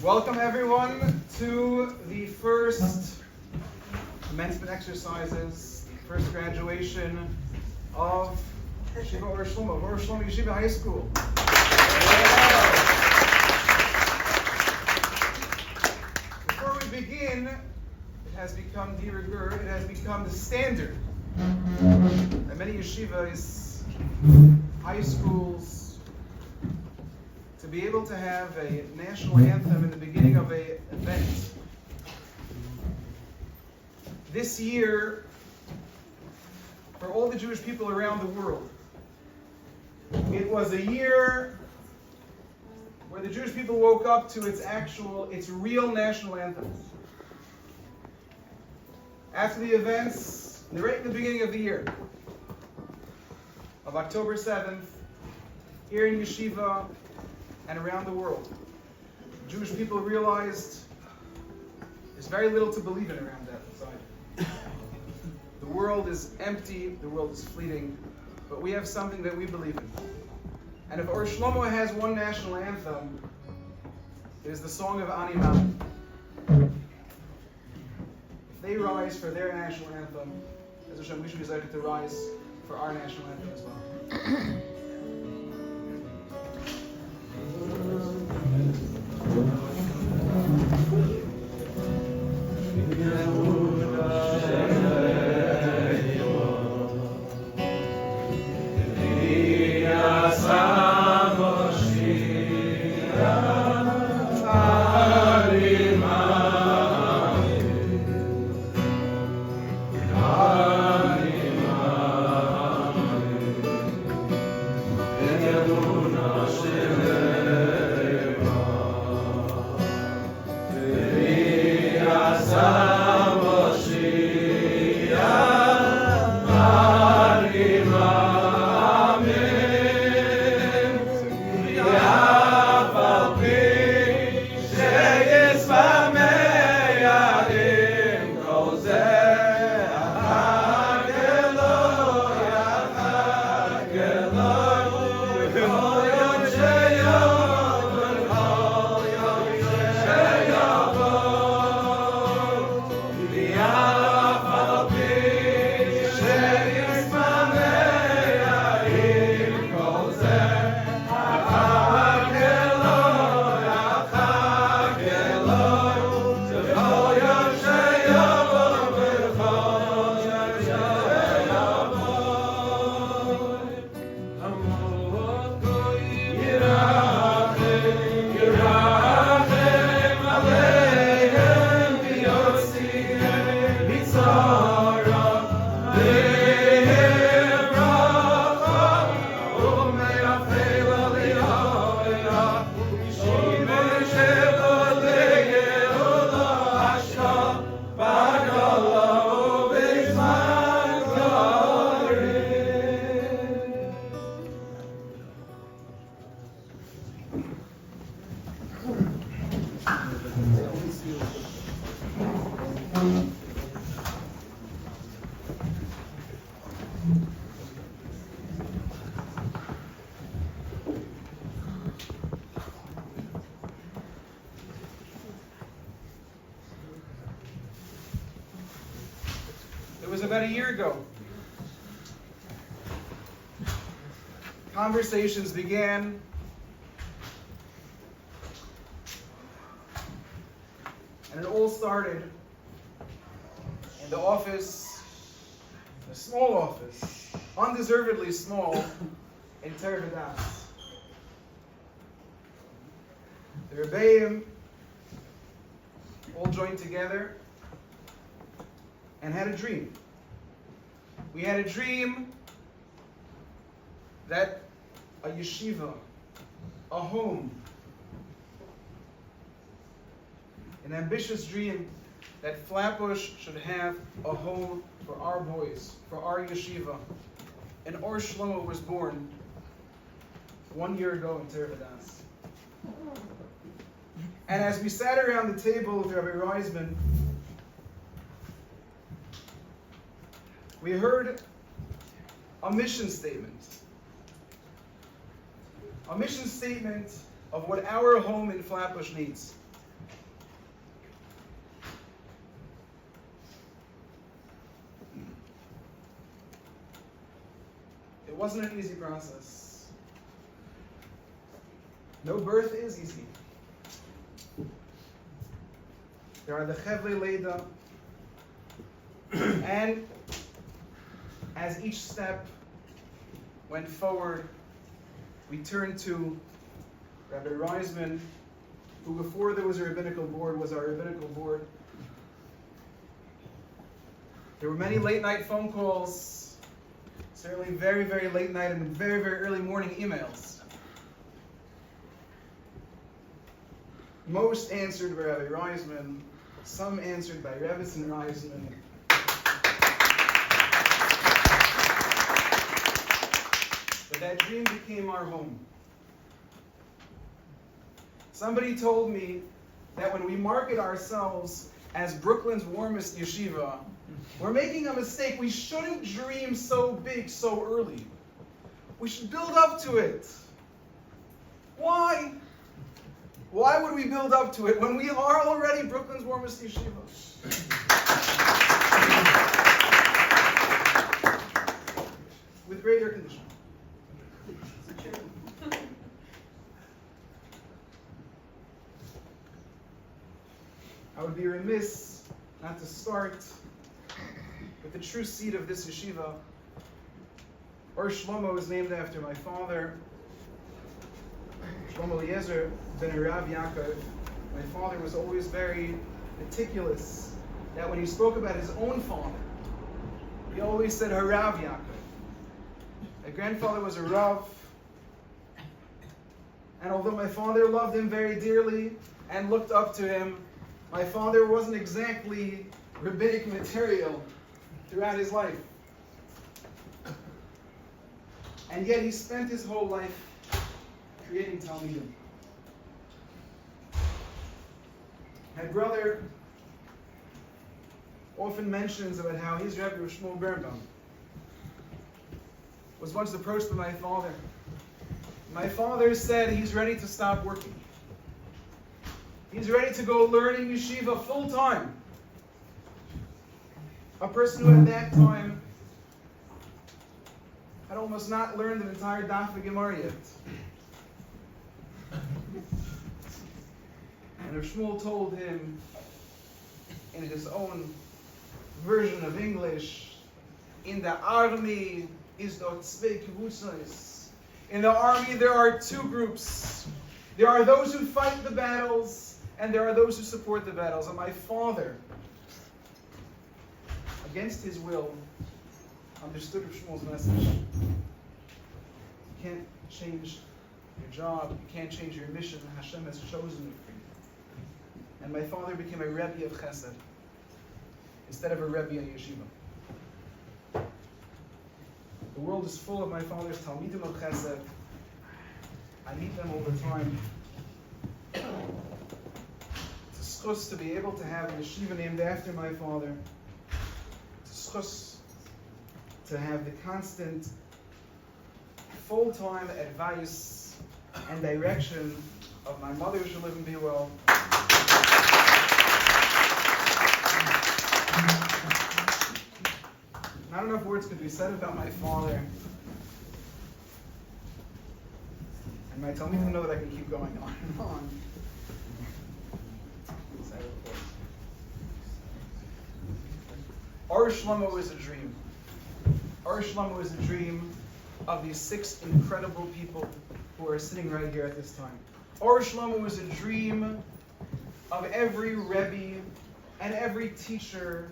Welcome everyone to the first commencement exercises, first graduation of Yeshiva Ohr Shlomo Yeshiva High School. Before we begin, it has become de rigueur, it has become the standard at many yeshivas, high schools, to be able to have a national anthem in the beginning of an event. This year, for all the Jewish people around the world, it was a year where the Jewish people woke up to its real national anthem. After the events, right in the beginning of the year, of October 7th, here in Yeshiva and around the world, Jewish people realized there's very little to believe in around that side. The world is empty, the world is fleeting, but we have something that we believe in. And if Ohr Shlomo has one national anthem, it is the song of Ani Ma'amim. If they rise for their national anthem, as Hashem, we should be excited to rise for our national anthem as well. It was about a year ago. Conversations began. And it all started in the office, a small office, undeservedly small, in Tervadas. The Rebbeim all joined together and had a dream. We had a dream that a yeshiva, a home, an ambitious dream that Flatbush should have a home for our boys, for our yeshiva. And Ohr Shlomo was born 1 year ago in Tervadas. And as we sat around the table with Rabbi Reisman, we heard a mission statement. A mission statement of what our home in Flatbush needs. It wasn't an easy process. No birth is easy. There are the Chevle Leida, and as each step went forward, we turned to Rabbi Reisman, who before there was a rabbinical board was our rabbinical board. There were many late night phone calls, certainly very, very late night and very, very early morning emails. Most answered by Rabbi Reisman, some answered by Revis and Reisman. But that dream became our home. Somebody told me that when we market ourselves as Brooklyn's warmest yeshiva, we're making a mistake. We shouldn't dream so big so early. We should build up to it. Why? Why would we build up to it when we are already Brooklyn's warmest yeshiva? With great air conditioning. I would be remiss not to start with the true seed of this yeshiva. Ohr Shlomo is named after my father, Shlomo YHS Rav Yaakov. My father was always very meticulous that when he spoke about his own father, he always said Harav Yaakov. My grandfather was a Rav, and although my father loved him very dearly and looked up to him, my father wasn't exactly rabbinic material throughout his life. And yet he spent his whole life creating Talmidim. My brother often mentions about how his Rebbe Shmuel Birnbaum was once approached by my father. My father said he's ready to stop working. He's ready to go learn in yeshiva full time. A person who at that time had almost not learned an entire Daf of Gemara yet. And Rav Shmuel told him in his own version of English, in the army is dort zwei Kibbutzos. In the army there are two groups. There are those who fight the battles, and there are those who support the battles. And my father, against his will, understood Rav Shmuel's message. You can't change your job, you can't change your mission. Hashem has chosen it for you. And my father became a Rebbe of Chesed instead of a Rebbe in Yeshiva. The world is full of my father's Talmidim of Chesed. I meet them all the time. It's a schus to be able to have a yeshiva named after my father. It's a schus to have the constant, full-time advice and direction of my mother, who should live and be well. Not enough words could be said about my father. And my tell me to know that I can keep going on and on. Ohr Shlomo is a dream. Ohr Shlomo is a dream of these 6 incredible people who are sitting right here at this time. Ohr Shlomo is a dream of every Rebbe and every teacher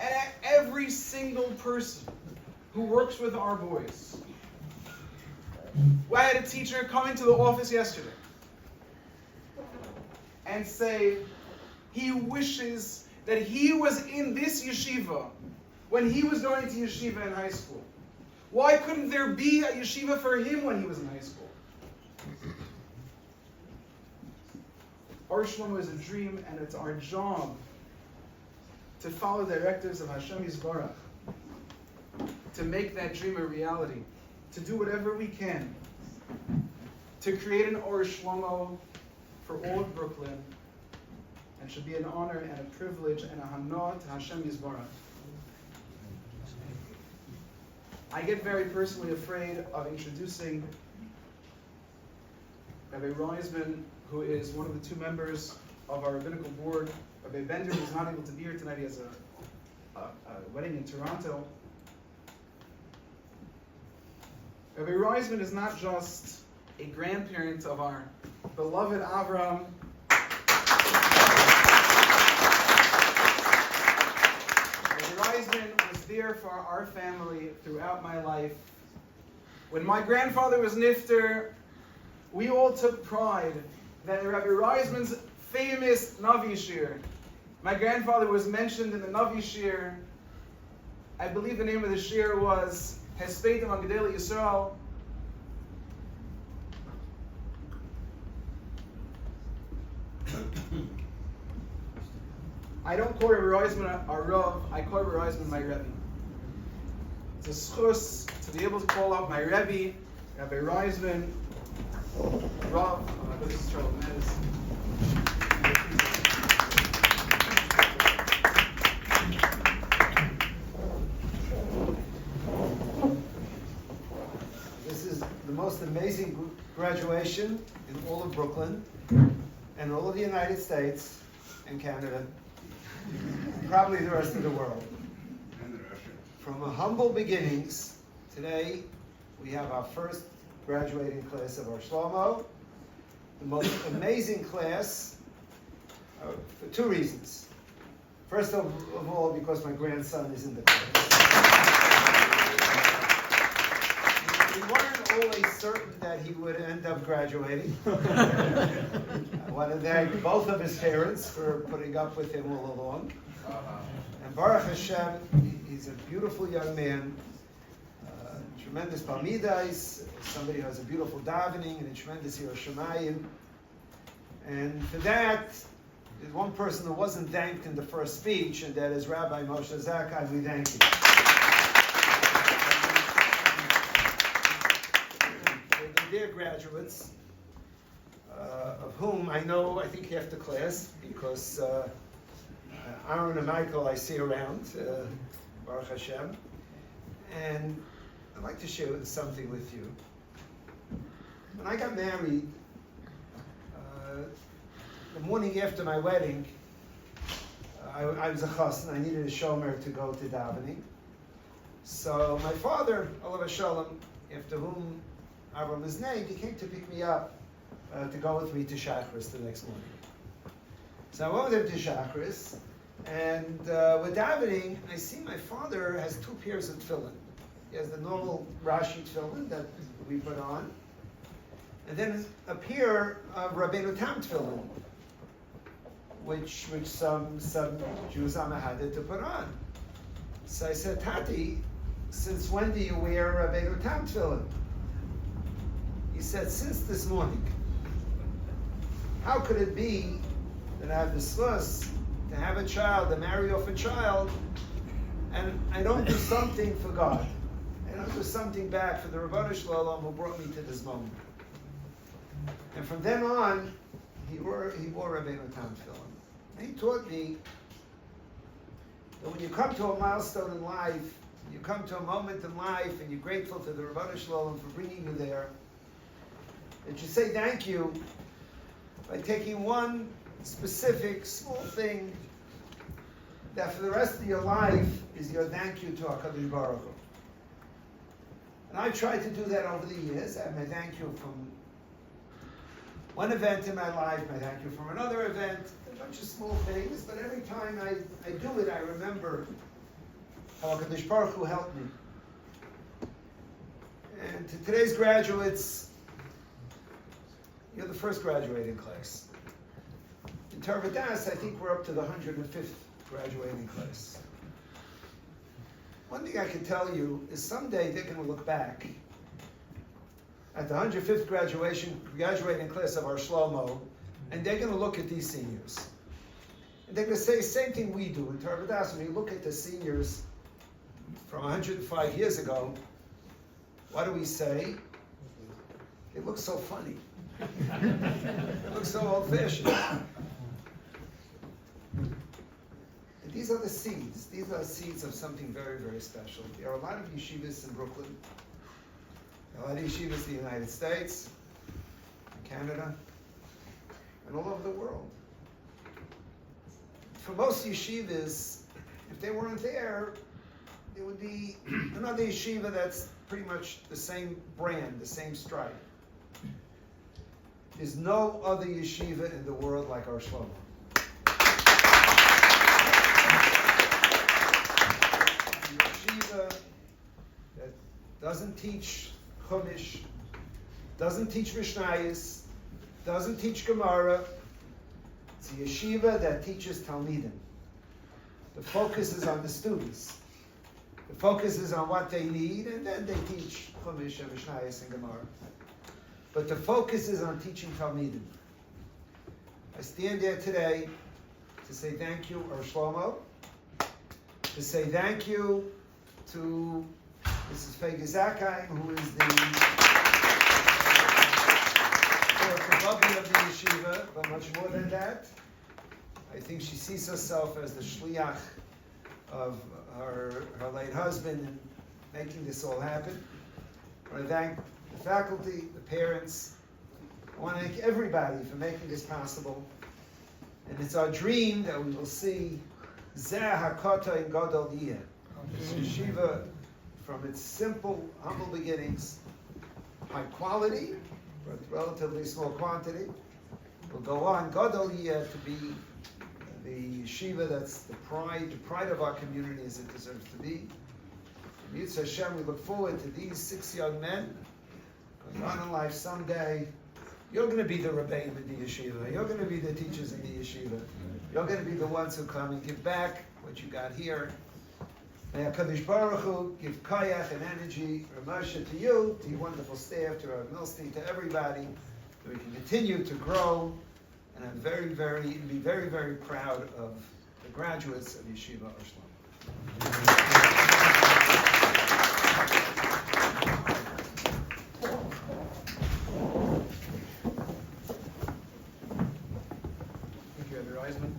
and every single person who works with our boys. I had a teacher come into the office yesterday and say he wishes that he was in this yeshiva when he was going to yeshiva in high school. Why couldn't there be a yeshiva for him when he was in high school? Ohr Shlomo is a dream, and it's our job to follow the directives of Hashem Yisbarach, to make that dream a reality, to do whatever we can to create an Ohr Shlomo for all of Brooklyn, and should be an honor and a privilege and a hana to Hashem Yisbarach. I get very personally afraid of introducing Rabbi Reisman, who is one of the two members of our rabbinical board. Rabbi Bender is not able to be here tonight. He has a wedding in Toronto. Rabbi Reisman is not just a grandparent of our beloved Avram. Rabbi Reisman was there for our family throughout my life. When my grandfather was nifter, we all took pride that Rabbi Reisman's famous Navi Shir, my grandfather was mentioned in the Navi Shir. I believe the name of the Shir was Hespeitim Agdei Yisrael. I don't call Rabbi Reisman a Rav, I call Rabbi Reisman my Rebbe. It's a schus to be able to call out my Rebbe, Rabbi Reisman, Rav. This is Charles Mendes. This is the most amazing graduation in all of Brooklyn and all of the United States and Canada, and probably the rest of the world. From humble beginnings, today we have our first graduating class of Ohr Shlomo, the most amazing class for two reasons. First of all, because my grandson is in the class. We weren't always certain that he would end up graduating. I want to thank both of his parents for putting up with him all along. And Baruch Hashem, he's a beautiful young man, tremendous Talmidais, somebody who has a beautiful davening and a tremendous Yerushalayim. And for that, there's one person who wasn't thanked in the first speech, and that is Rabbi Moshe Zakai. We thank you. Dear graduates, of whom I know, I think half the class, because Aaron and Michael I see around, Baruch Hashem, and I'd like to share something with you. When I got married, the morning after my wedding, I was a chassan. I needed a shomer to go to davening. So my father, Olav Shalom, after whom Avram is named, he came to pick me up to go with me to Shachris the next morning. So I went with him to Shachris, and with davening, I see my father has two pairs of tefillin. He has the normal Rashi tefillin that we put on, and then a pair of Rabbeinu Tam tefillin, which some Jews had to put on. So I said, Tati, since when do you wear Rabbeinu Tam tefillin? He said, since this morning. How could it be that I have the schus to have a child, to marry off a child, and I don't do something for God? I don't do something back for the Ribono Shel Olam who brought me to this moment. And from then on, he wore Rabbeinu Tam tefillin. And he taught me that when you come to a milestone in life, you come to a moment in life, and you're grateful to the Ribono Shel Olam for bringing you there, that you say thank you by taking one specific small thing that for the rest of your life is your thank you to HaKadosh Baruch Hu. And I tried to do that over the years. I have my thank you from one event in my life, my thank you from another event, a bunch of small things, but every time I do it, I remember how HaKadosh Baruch Hu helped me. And to today's graduates, you're the first graduating class. In Torah Das, I think we're up to the 105th graduating class. One thing I can tell you is someday they're going to look back at the 105th graduating class of Ohr Shlomo, and they're going to look at these seniors. And they're going to say the same thing we do in Torah Das. When you look at the seniors from 105 years ago, what do we say? It looks so funny. It looks so old-fashioned. And these are the seeds. These are seeds of something very, very special. There are a lot of yeshivas in Brooklyn. There are a lot of yeshivas in the United States, in Canada, and all over the world. For most yeshivas, if they weren't there, it would be another yeshiva that's pretty much the same brand, the same stripe. There's no other yeshiva in the world like Ohr Shlomo. It's a yeshiva that doesn't teach Chumash, doesn't teach Mishnayos, doesn't teach Gemara. It's a yeshiva that teaches Talmidim. The focus is on the students. The focus is on what they need, and then they teach Chumash and Mishnayos and Gemara. But the focus is on teaching Talmidim. I stand there today to say thank you, Ohr Shlomo, to say thank you to Mrs. Fege Zakheim, who is the Rabbi of the yeshiva, but much more than that. I think she sees herself as the shliach of her late husband in making this all happen. I want to thank the faculty, the parents. I want to thank everybody for making this possible. And it's our dream that we will see Zeh HaKota in Gadol Yeh. This yeshiva, from its simple, humble beginnings, high quality, but relatively small quantity, will go on Gadol Yeh to be the yeshiva that's the pride of our community as it deserves to be. Mitzvah Hashem, we look forward to these 6 young men going on in life someday. You're going to be the Rebbeim in the yeshiva. You're going to be the teachers in the yeshiva. You're going to be the ones who come and give back what you got here. May HaKadosh Baruch Hu give koyach and energy, Ramasha, to you, to your wonderful staff, to Rav Milstein, to everybody, that we can continue to grow. And I'm very, very proud of the graduates of Yeshiva Ohr Shlomo. Thank you, Elder Eisman.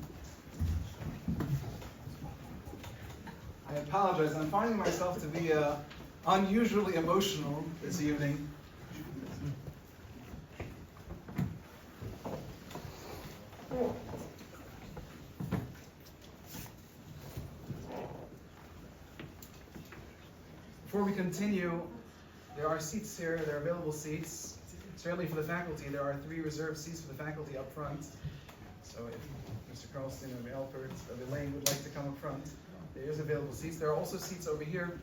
I apologize. I'm finding myself to be unusually emotional this evening. Before we continue, there are seats here, there are available seats. Certainly for the faculty, there are 3 reserved seats for the faculty up front. So if Mr. Carlson or Alpert or Elaine would like to come up front, there is available seats. There are also seats over here.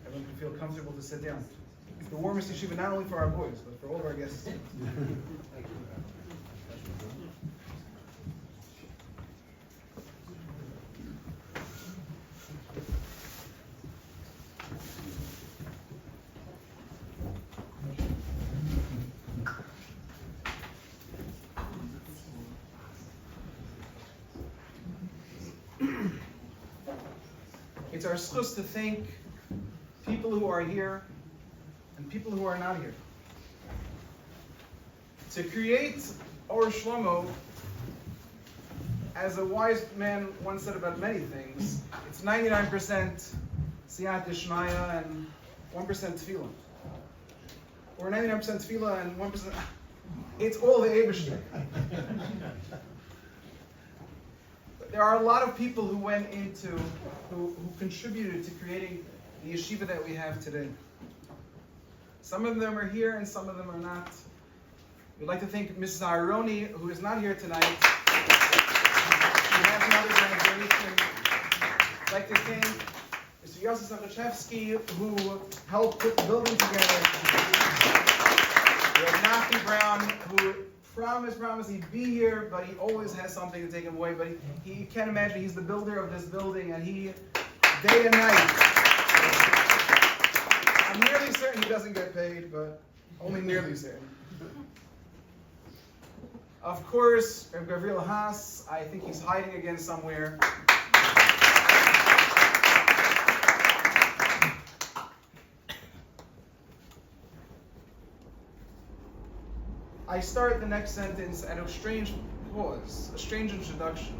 Everyone can feel comfortable to sit down. It's the warmest yeshiva not only for our boys, but for all of our guests. Thank you. It's our schus to thank people who are here and people who are not here. To create Ohr Shlomo, as a wise man once said about many things, it's 99% siyat dishmaya and 1% tefillah. Or 99% tefillah and 1%... It's all the Eibishter. There are a lot of people who went into, who contributed to creating the yeshiva that we have today. Some of them are here and some of them are not. We'd like to thank Mrs. Aharoni, who is not here tonight. She has another graduation. I'd like to thank Mr. Yossi Sakashevsky, who helped put the building together. We have Nafi Brown, who promised he'd be here, but he always has something to take him away. But he can't imagine, he's the builder of this building, and he, day and night. I'm nearly certain he doesn't get paid, but only nearly certain. Of course, Rav Gabriel Haas, I think he's hiding again somewhere. I start the next sentence at a strange pause, a strange introduction.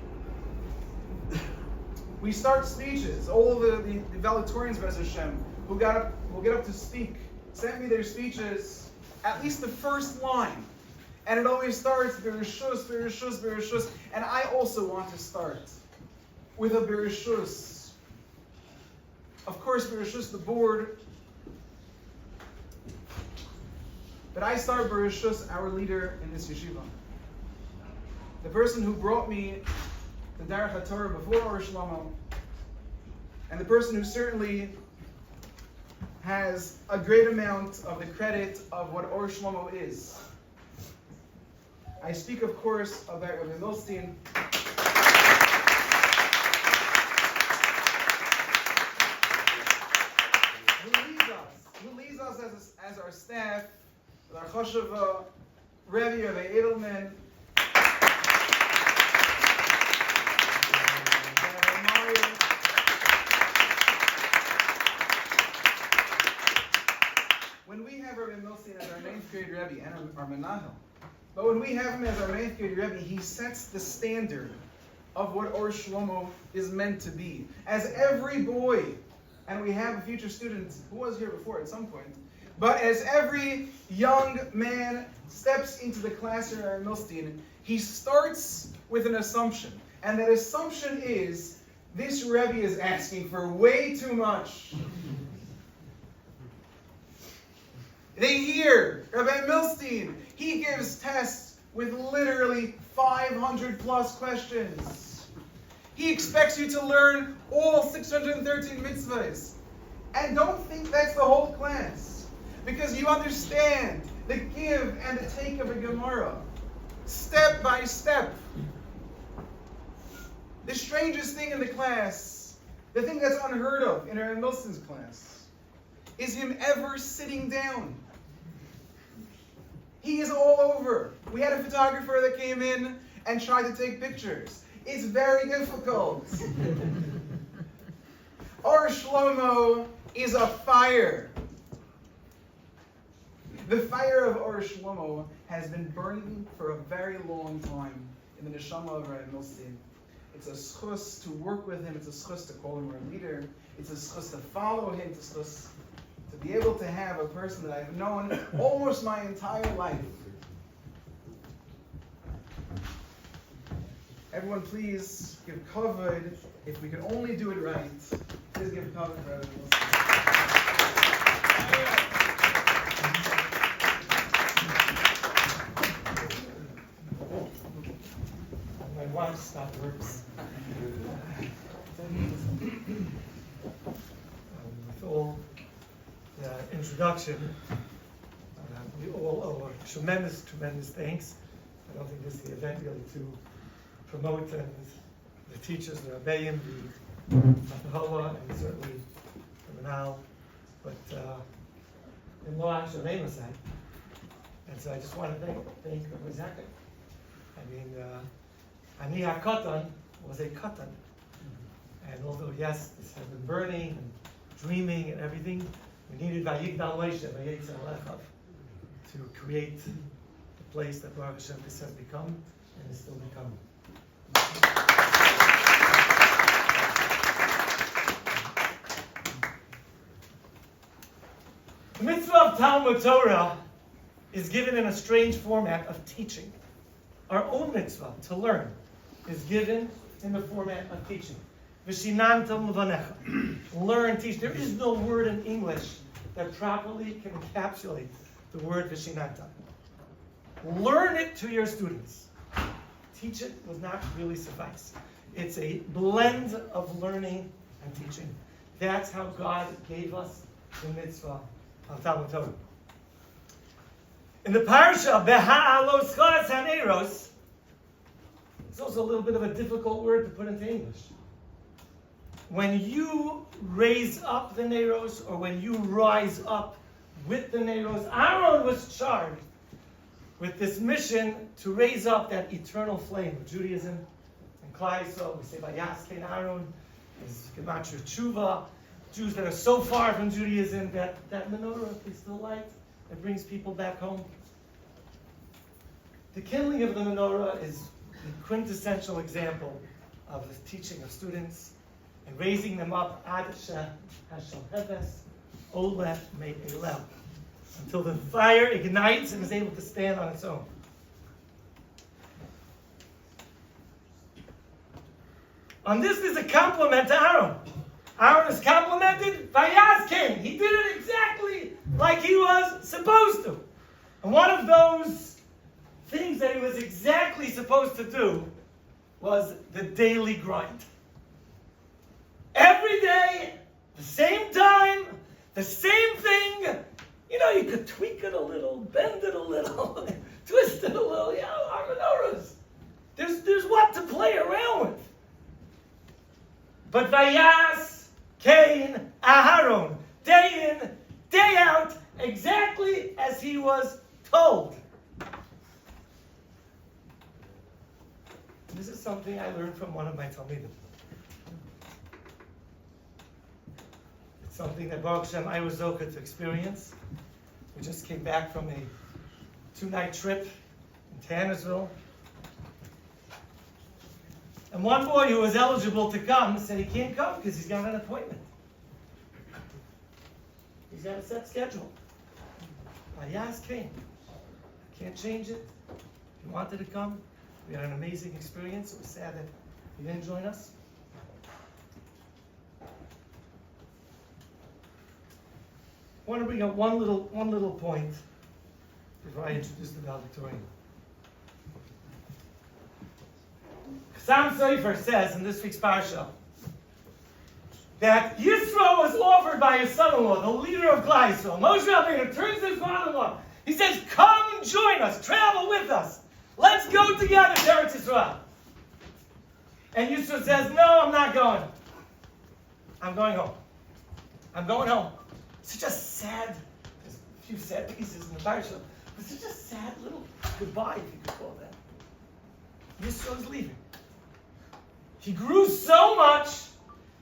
We start speeches. All the valedictorians, Be'ez Hashem, who will get up to speak, sent me their speeches, at least the first line. And it always starts, Bereshus, Bereshus, Bereshus. And I also want to start with a Bereshus. Of course, Bereshus, the board. But I start Bereshus, our leader in this yeshiva. The person who brought me the Derech HaTorah before Ohr Shlomo, and the person who certainly has a great amount of the credit of what Ohr Shlomo is. I speak, of course, about Rabbi Milstein. Who leads us as our staff, with our Chosheva, Rebbe, Rabbi Edelman, when we have Rabbi Milstein as our 9th grade Rebbe and our Menahel, but when we have him as our 9th grade Rebbe, he sets the standard of what Ohr Shlomo is meant to be. As every boy, and we have a future student who was here before at some point, but as every young man steps into the classroom at Milstein, he starts with an assumption. And that assumption is, this Rebbe is asking for way too much. They hear Rabbi Milstein, he gives tests with literally 500 plus questions. He expects you to learn all 613 mitzvahs. And don't think that's the whole class, because you understand the give and the take of a Gemara, step by step. The strangest thing in the class, the thing that's unheard of in Rabbi Milstein's class, is him ever sitting down. He is all over. We had a photographer that came in and tried to take pictures. It's very difficult. Ohr Shlomo is a fire. The fire of Ohr Shlomo has been burning for a very long time in the neshama of Rabbi Milstein. It's a schus to work with him. It's a schus to call him our leader. It's a schus to follow him. It's a schus to be able to have a person that I've known almost my entire life. Everyone, please give kavod. If we can only do it right, please give kavod for everyone. My watch stopped works. With all the introduction, we all owe tremendous thanks. I don't think this is the event really to promote the teachers, the Rebbeim, the Mahalah, and certainly the Manal, but in Lo Shalem aside. And so I just want to thank Rabbi Zaka. I mean, Ani HaKatan was a katan. And although, yes, this has been burning and dreaming and everything, we needed Vayigdal Moshe, Vayetzer Lechav, to create the place that Baruch Hashem this has become and is still becoming. The mitzvah of Talmud Torah is given in a strange format of teaching. Our own mitzvah, to learn, is given in the format of teaching. V'shinantam levanecha. Learn, teach. There is no word in English that properly can encapsulate the word v'shinantam. Learn it to your students. Teach it would not really suffice. It's a blend of learning and teaching. That's how God gave us the mitzvah of Talmud Torah. In the parasha, Beha'alos Chaz Haneros, it's also a little bit of a difficult word to put into English. When you raise up the Neros, or when you rise up with the Neros, Aaron was charged with this mission to raise up that eternal flame of Judaism and Klal Yisrael. We say Vayaskein Aaron is Gematria Tshuva. Jews that are so far from Judaism that menorah is still light. It brings people back home. The kindling of the menorah is the quintessential example of the teaching of students and raising them up ad hashal heves oleh me'elel, until the fire ignites and is able to stand on its own. And this is a compliment to Aaron. Aaron is complimented by King. He did it exactly like he was supposed to. And one of those things that he was exactly supposed to do was the daily grind. Every day, the same time, the same thing. You know, you could tweak it a little, bend it a little, twist it a little. You know, our menorahs. There's what to play around with. But Vayas, Cain, Aharon, day in, day out, exactly as he was told. This is something I learned from one of my Talmidim. It's something that Baruch Hashem I was zocheh to experience. We just came back from a 2-night trip in Tannersville. And one boy who was eligible to come said he can't come because he's got an appointment. He's got a set schedule. Vayas came. I can't change it. He wanted to come. We had an amazing experience. It was sad that he didn't join us. I want to bring up one little point before I introduce the valedictorian. Sam Sefer says in this week's parsha that Yisro was offered by his son-in-law, the leader of Klal Yisrael. Moshe Rabbeinu turns to his father-in-law. He says, "Come join us, travel with us. Let's go together to Eretz Yisrael." And Yisro says, "No, I'm not going. I'm going home. I'm going home." Such a sad, there's a few sad pieces in the parsha, but such a sad little goodbye, if you could call that. Yisro's leaving. He grew so much,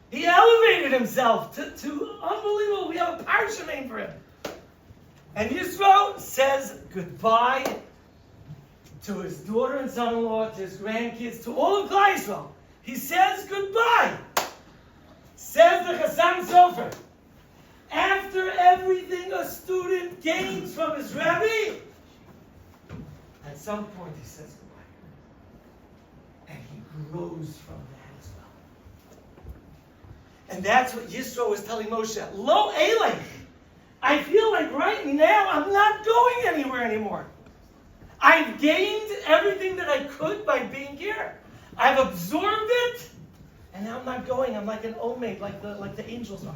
he elevated himself to unbelievable. We have a parsha name for him. And Yisro says goodbye to his daughter and son-in-law, to his grandkids, to all of Klal Yisrael. He says goodbye. Says the Chassam Sofer, after everything a student gains from his Rebbe, at some point he says goodbye. And he grows from that as well. And that's what Yisro was telling Moshe. Lo Elech. I feel like right now I'm not going anywhere anymore. I've gained everything that I could by being here. I've absorbed it, and now I'm not going. I'm like an omed, like the angels are.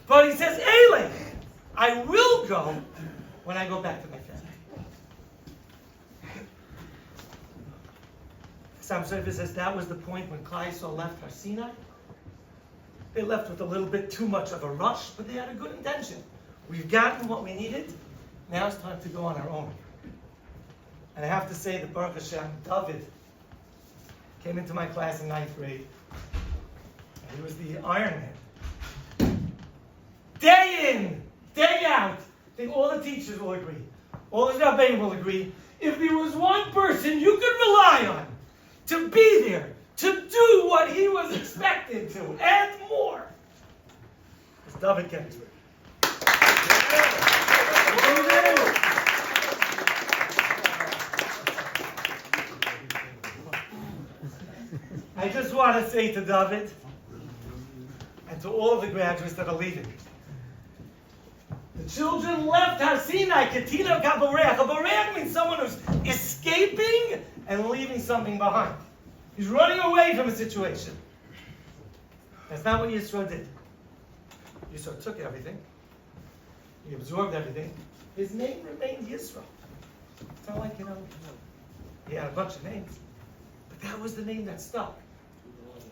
But he says, Elech, I will go when I go back to my family. Sam Sefer says that was the point when Klal Yisrael left Har Sinai. They left with a little bit too much of a rush, but they had a good intention. We've gotten what we needed. Now it's time to go on our own. And I have to say that Baruch Hashem, David, came into my class in 9th grade. And he was the Iron Man. Day in, day out. I think all the teachers will agree. All the Rabbeim will agree. If there was one person you could rely on to be there, to do what he was expected to, and more, it's David Kensler. I just want to say to David and to all of the graduates that are leaving, the children left Har Sinai, Ketina Kaborech. A Borech means someone who's escaping and leaving something behind. He's running away from a situation. That's not what Yisro did. Yisro took everything. He absorbed everything. His name remained Yisro. It's not like, he had a bunch of names. But that was the name that stuck.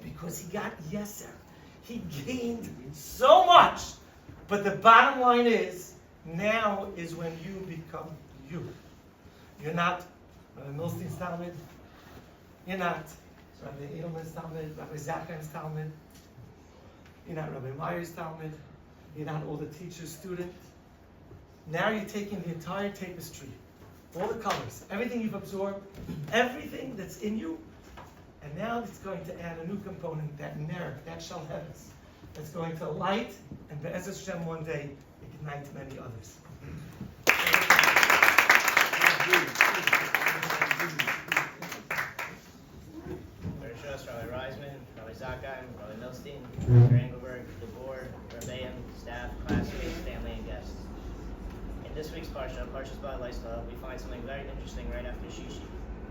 Because he got Yeser. He gained so much. But the bottom line is, now is when you become you. You're not Rabbi Milstein's Talmud. You're not Rabbi Edelman's Talmud, Rabbi Zachan's Talmud. You're not Rabbi Meyer's Talmud. You're not all the teacher's student. Now you're taking the entire tapestry all the colors, everything you've absorbed, everything that's in you, and now it's going to add a new component, that ner, that shalheves, that's going to light, and Be'ez Hashem one day, ignite many others. Rabbi Reisman, Rabbi Zakheim, Rabbi Milstein, Dr. Engelberg, the board, Rebbeim, staff, classmates, family, and guests. In this week's Parsha, Parsha's Ba'al Lifestyle, we find something very interesting right after Shishi.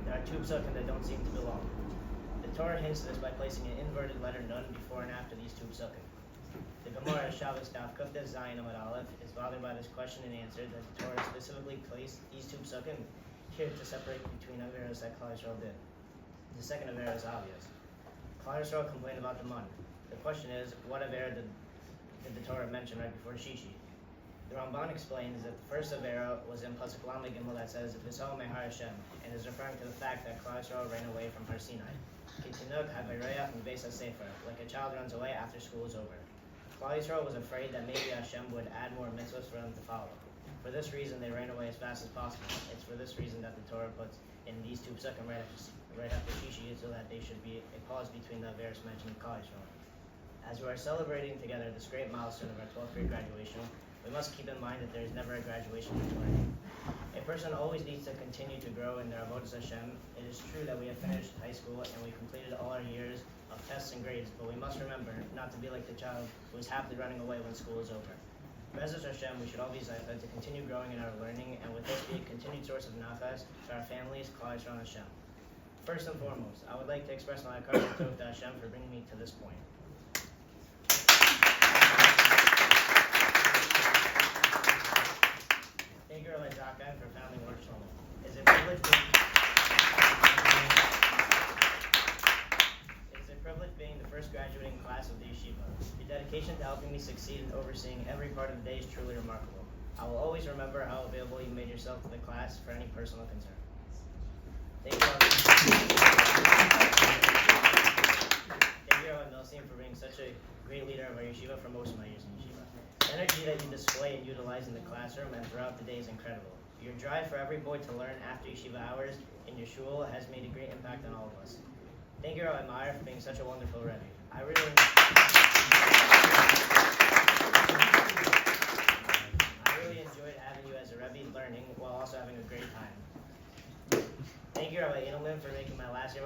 There are two psukim that don't seem to belong. The Torah hints to this by placing an inverted letter nun before and after these two psukim. The Gemara Shabbos Daf Kuftes Zayin Amud Aleph is bothered by this question and answer that the Torah specifically placed these two psukim here to separate between Averos that Klal Yisrael did. The second Avera is obvious. Klal Yisrael complained about the mun. The question is, what Avera did the Torah mention right before Shishi? The Ramban explains that the first Avera was in Pasuk Lamed Gimel that says, V'so mehar Hashem, and is referring to the fact that Klal Yisrael ran away from Har Sinai. Kitinuk habayreach m'beis hasefer, like a child runs away after school is over. Klal Yisrael was afraid that maybe Hashem would add more mitzvahs for them to follow. For this reason, they ran away as fast as possible. It's for this reason that the Torah puts in these two psukim right after Shishi, so that they should be a pause between the Averos mentioned in Klal Yisrael. As we are celebrating together this great milestone of our 12th grade graduation, we must keep in mind that there is never a graduation for learning. A person always needs to continue to grow in their avodas Hashem. It is true that we have finished high school and we completed all our years of tests and grades, but we must remember not to be like the child who is happily running away when school is over. Be'ez Hashem, we should all be excited to continue growing in our learning, and with this be a continued source of nafas to our families, Klal Yisrael, and Hashem. First and foremost, I would like to express my gratitude to Hashem for bringing me to this point. Thank you, Rabbi Zakheim, for founding Ohr Shlomo. It is a privilege being the first graduating class of the yeshiva. Your dedication to helping me succeed and overseeing every part of the day is truly remarkable. I will always remember how available you made yourself to the class for any personal concern. Thank you, Rabbi Milstein, for being such a great leader of our yeshiva for most of my years in yeshiva. The energy that you display and utilize in the classroom and throughout the day is incredible. Your drive for every boy to learn after yeshiva hours in your shul has made a great impact on all of us. Thank you, Rabbi Meyer, for being such a wonderful Rebbe. I really enjoyed having you as a Rebbe, learning while also having a great time. Thank you, Rabbi Edelman, for making my last year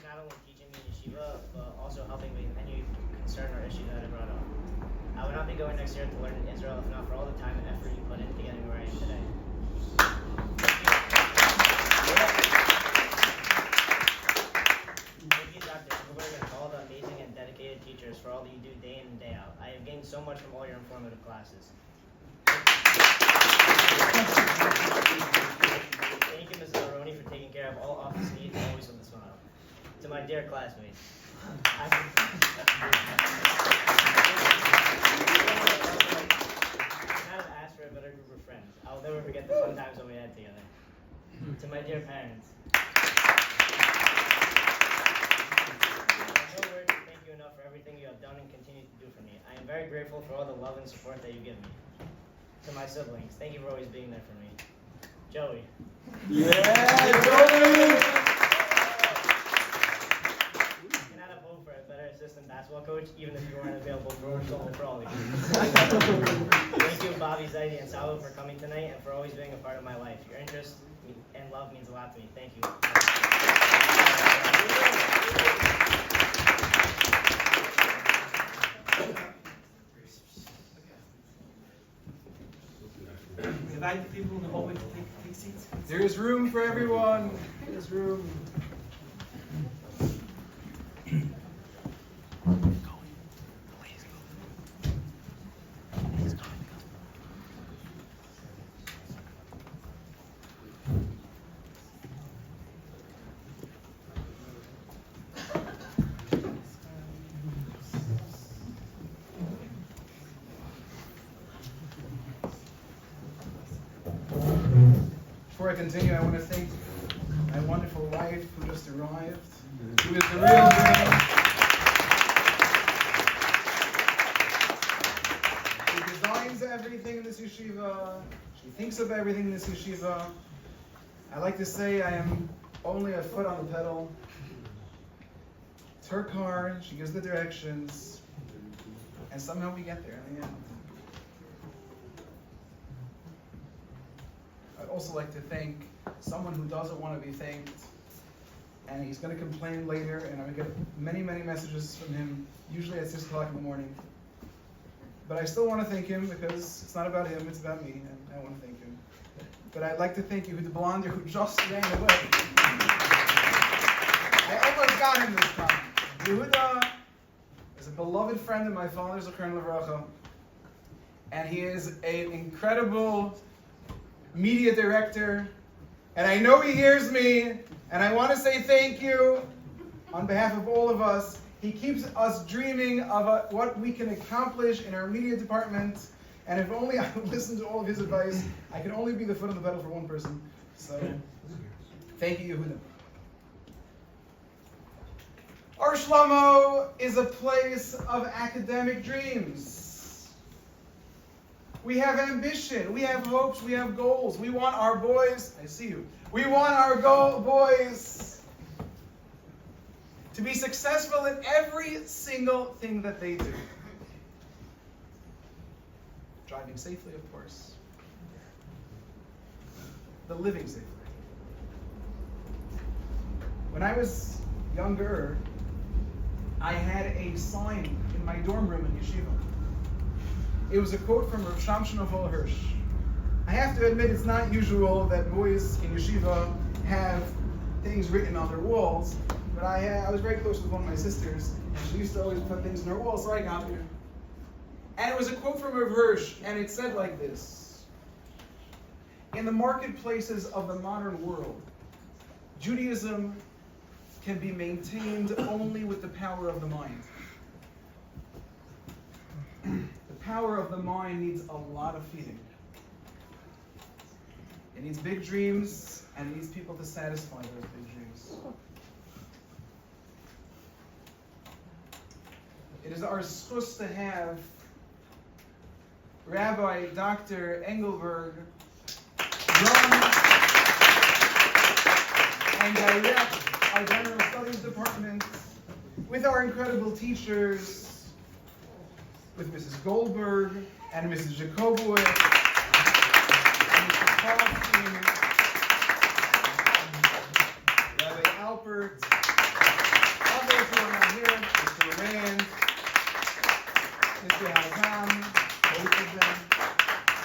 not only teaching me yeshiva, but also helping me with any concern or issue that I brought up. I would not be going next year to learn in Israel if not for all the time and effort you put into getting where I am today. Thank you, Dr. Engelberg, and all the amazing and dedicated teachers for all that you do day in and day out. I have gained so much from all your informative classes. Thank you, Mrs. Aroni, for taking care of all office needs and always with a smile. To my dear classmates, I cannot have asked for a better group of friends. I will never forget the fun times that we had together. To my dear parents, no words to thank you enough for everything you have done and continue to do for me. I am very grateful for all the love and support that you give me. To my siblings, thank you for always being there for me. Joey. Yeah, Joey! Assistant basketball coach, even if you weren't available for Ohr Shlomo for all of you. Thank you, Bobby, Zaidi, and Salo, for coming tonight and for always being a part of my life. Your interest and love means a lot to me. Thank you. We invite the people in the hallway to take seats. There is room for everyone. There's room. Before I continue, I want to thank my wonderful wife who just arrived, who is the real deal. She designed finds everything in this yeshiva. She thinks of everything in this yeshiva. I like to say I am only a foot on the pedal. It's her car. She gives the directions. And somehow we get there in the end. I'd also like to thank someone who doesn't want to be thanked. And he's going to complain later, and I'm going to get many, many messages from him, usually at 6 o'clock in the morning. But I still want to thank him because it's not about him, it's about me, and I want to thank him. But I'd like to thank Yehuda Blonder, who just ran away. I almost got him this time. Yehuda is a beloved friend of my father's, Zechron Levracha, and he is an incredible media director, and I know he hears me, and I want to say thank you on behalf of all of us. He keeps us dreaming of what we can accomplish in our media department, and if only I would listen to all of his advice, I can only be the foot on the pedal for one person. So, thank you, Yehuda. Ohr Shlomo is a place of academic dreams. We have ambition, we have hopes, we have goals. We want our boys, I see you, we want our boys to be successful in every single thing that they do. Driving safely, of course. The living safely. When I was younger, I had a sign in my dorm room in yeshiva. It was a quote from Rav Shamshon of Hirsch. I have to admit it's not usual that boys in yeshiva have things written on their walls, but I was very close with one of my sisters, and she used to always put things on her walls, so I got it. And it was a quote from Rav Hirsch, and it said like this: in the marketplaces of the modern world, Judaism can be maintained only with the power of the mind. The power of the mind needs a lot of feeding. It needs big dreams, and it needs people to satisfy those big dreams. It is our schus to have Rabbi Dr. Engelberg run and direct our General Studies Department with our incredible teachers, with Mrs. Goldberg and Mrs. Jacobowitz, and Mr. Kaufman, Rabbi Alpert, others who are not here, Mr. Rand, Mr. Hazam, both of them.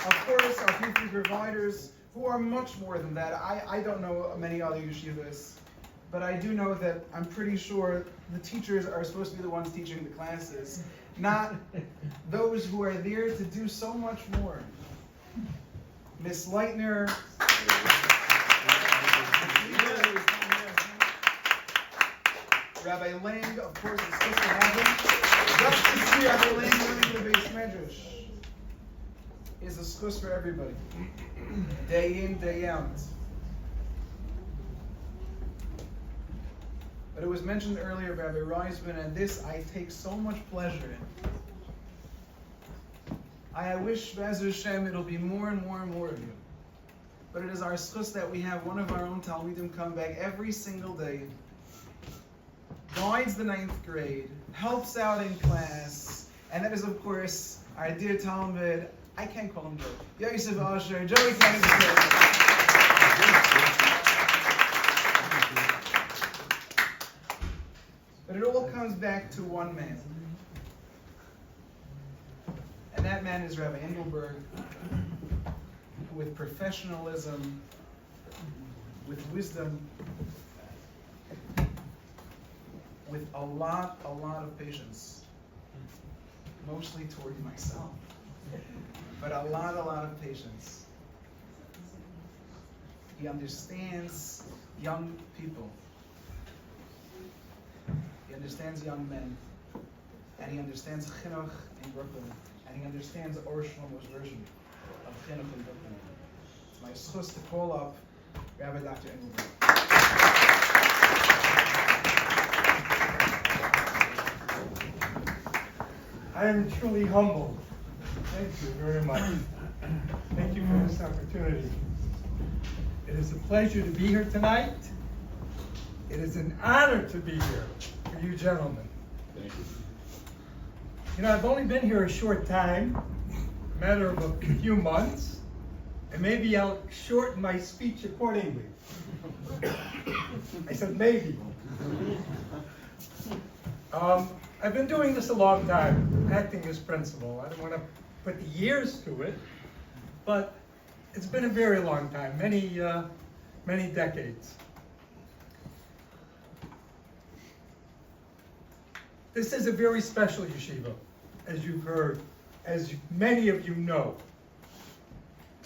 Of course, our future providers, who are much more than that. I don't know many other yeshivas, but I do know that I'm pretty sure the teachers are supposed to be the ones teaching the classes, not those who are there to do so much more. Miss Leitner, Rabbi Lang, of course, is supposed to have him. Just to see Rabbi Lang learning the base medrash is a schus for everybody, day in, day out. But it was mentioned earlier by Rabbi Reisman, and this I take so much pleasure in. I wish, Be'ez Hashem, it'll be more and more and more of you. But it is our schus that we have one of our own Talmidim come back every single day, guides the 9th grade, helps out in class, and that is, of course, our dear Talmud. I can't call him Joe. Yosef Asher, Joey Kennedy. But it all comes back to one man. And that man is Rabbi Engelberg, who with professionalism, with wisdom, with a lot of patience, mostly toward myself, but a lot of patience. He understands young people. He understands young men, and he understands chinuch in Brooklyn, and he understands Ohr Shlomo's version of chinuch in Brooklyn. It's my schus to call up Rabbi Dr. Engelberg. I am truly humbled Thank you very much. Thank you for this opportunity. It is a pleasure to be here tonight. It is an honor to be here for you gentlemen. Thank you. You know, I've only been here a short time, a matter of a few months, and maybe I'll shorten my speech accordingly. I said maybe. I've been doing this a long time, acting as principal. I don't want to put the years to it, but it's been a very long time, many decades. This is a very special yeshiva, as you've heard, as many of you know.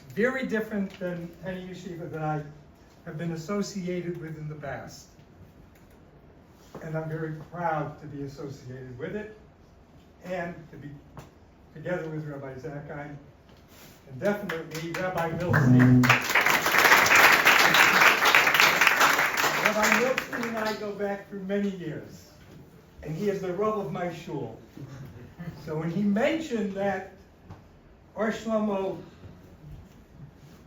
Very different than any yeshiva that I have been associated with in the past. And I'm very proud to be associated with it and to be together with Rabbi Zakheim and definitely Rabbi Milstein. Rabbi Milstein and I go back through many years, and he is the Rav of my shul. So when he mentioned that Ohr Shlomo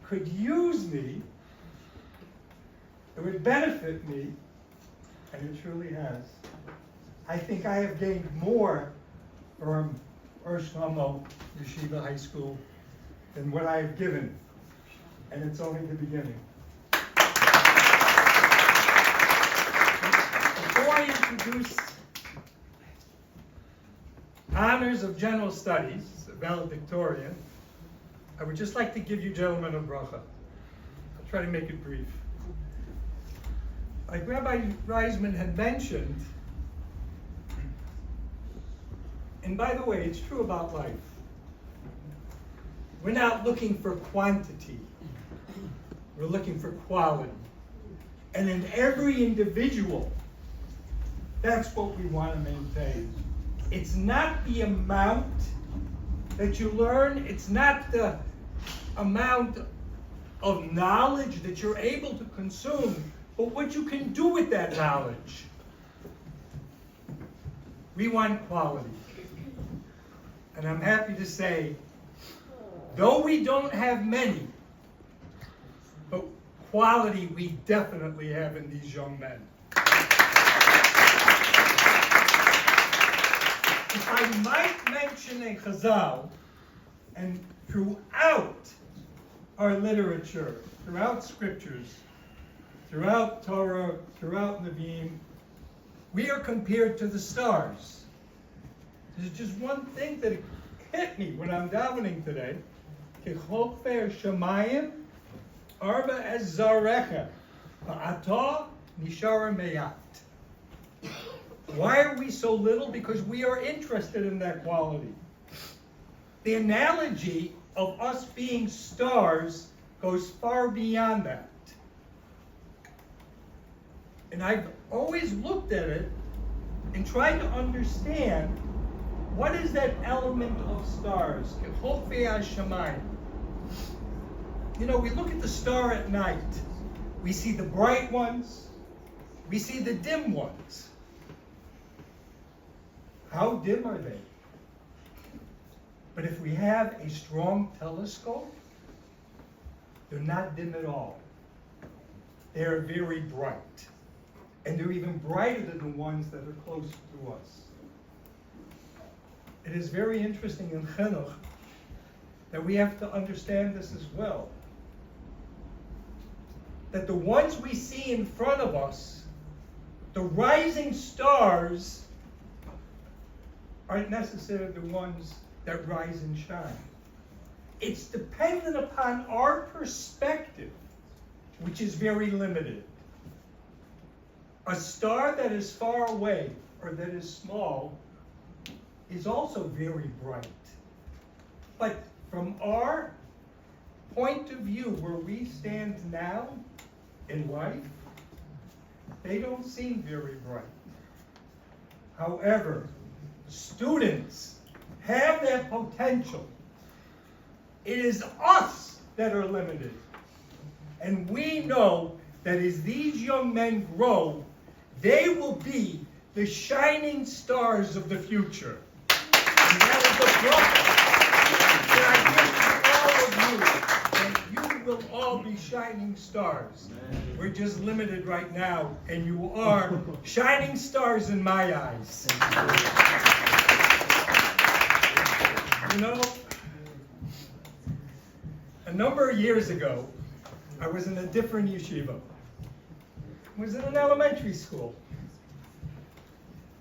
could use me, it would benefit me, and it truly has. I think I have gained more from Ohr Shlomo Yeshiva High School than what I have given, and it's only the beginning. Before I introduce honors of general studies, valedictorian, I would just like to give you gentlemen a bracha. I'll try to make it brief. Like Rabbi Reisman had mentioned, and by the way, it's true about life. We're not looking for quantity. We're looking for quality. And in every individual, that's what we want to maintain. It's not the amount that you learn. It's not the amount of knowledge that you're able to consume, but what you can do with that knowledge. We want quality. And I'm happy to say, though we don't have many, but quality we definitely have in these young men. If I might mention a chazal, and throughout our literature, throughout scriptures, throughout Torah, throughout Nevi'im, we are compared to the stars. There's just one thing that hit me when I'm davening today. Kechokfer shamayim arba ez zarecha va'ata nishara meyat. Why are we so little? Because we are interested in that quality. The analogy of us being stars goes far beyond that. And I've always looked at it and tried to understand what is that element of stars. You know, we look at the star at night. We see the bright ones. We see the dim ones. How dim are they? But if we have a strong telescope, they're not dim at all. They're very bright. And they're even brighter than the ones that are close to us. It is very interesting in Chinuch that we have to understand this as well. That the ones we see in front of us, the rising stars, aren't necessarily the ones that rise and shine. It's dependent upon our perspective, which is very limited. A star that is far away or that is small is also very bright. But from our point of view, where we stand now in life, they don't seem very bright. However, students have that potential. It is us that are limited. And we know that as these young men grow, they will be the shining stars of the future. And that is the all be shining stars. We're just limited right now, and you are shining stars in my eyes. You know, a number of years ago, I was in a different yeshiva. I was in an elementary school.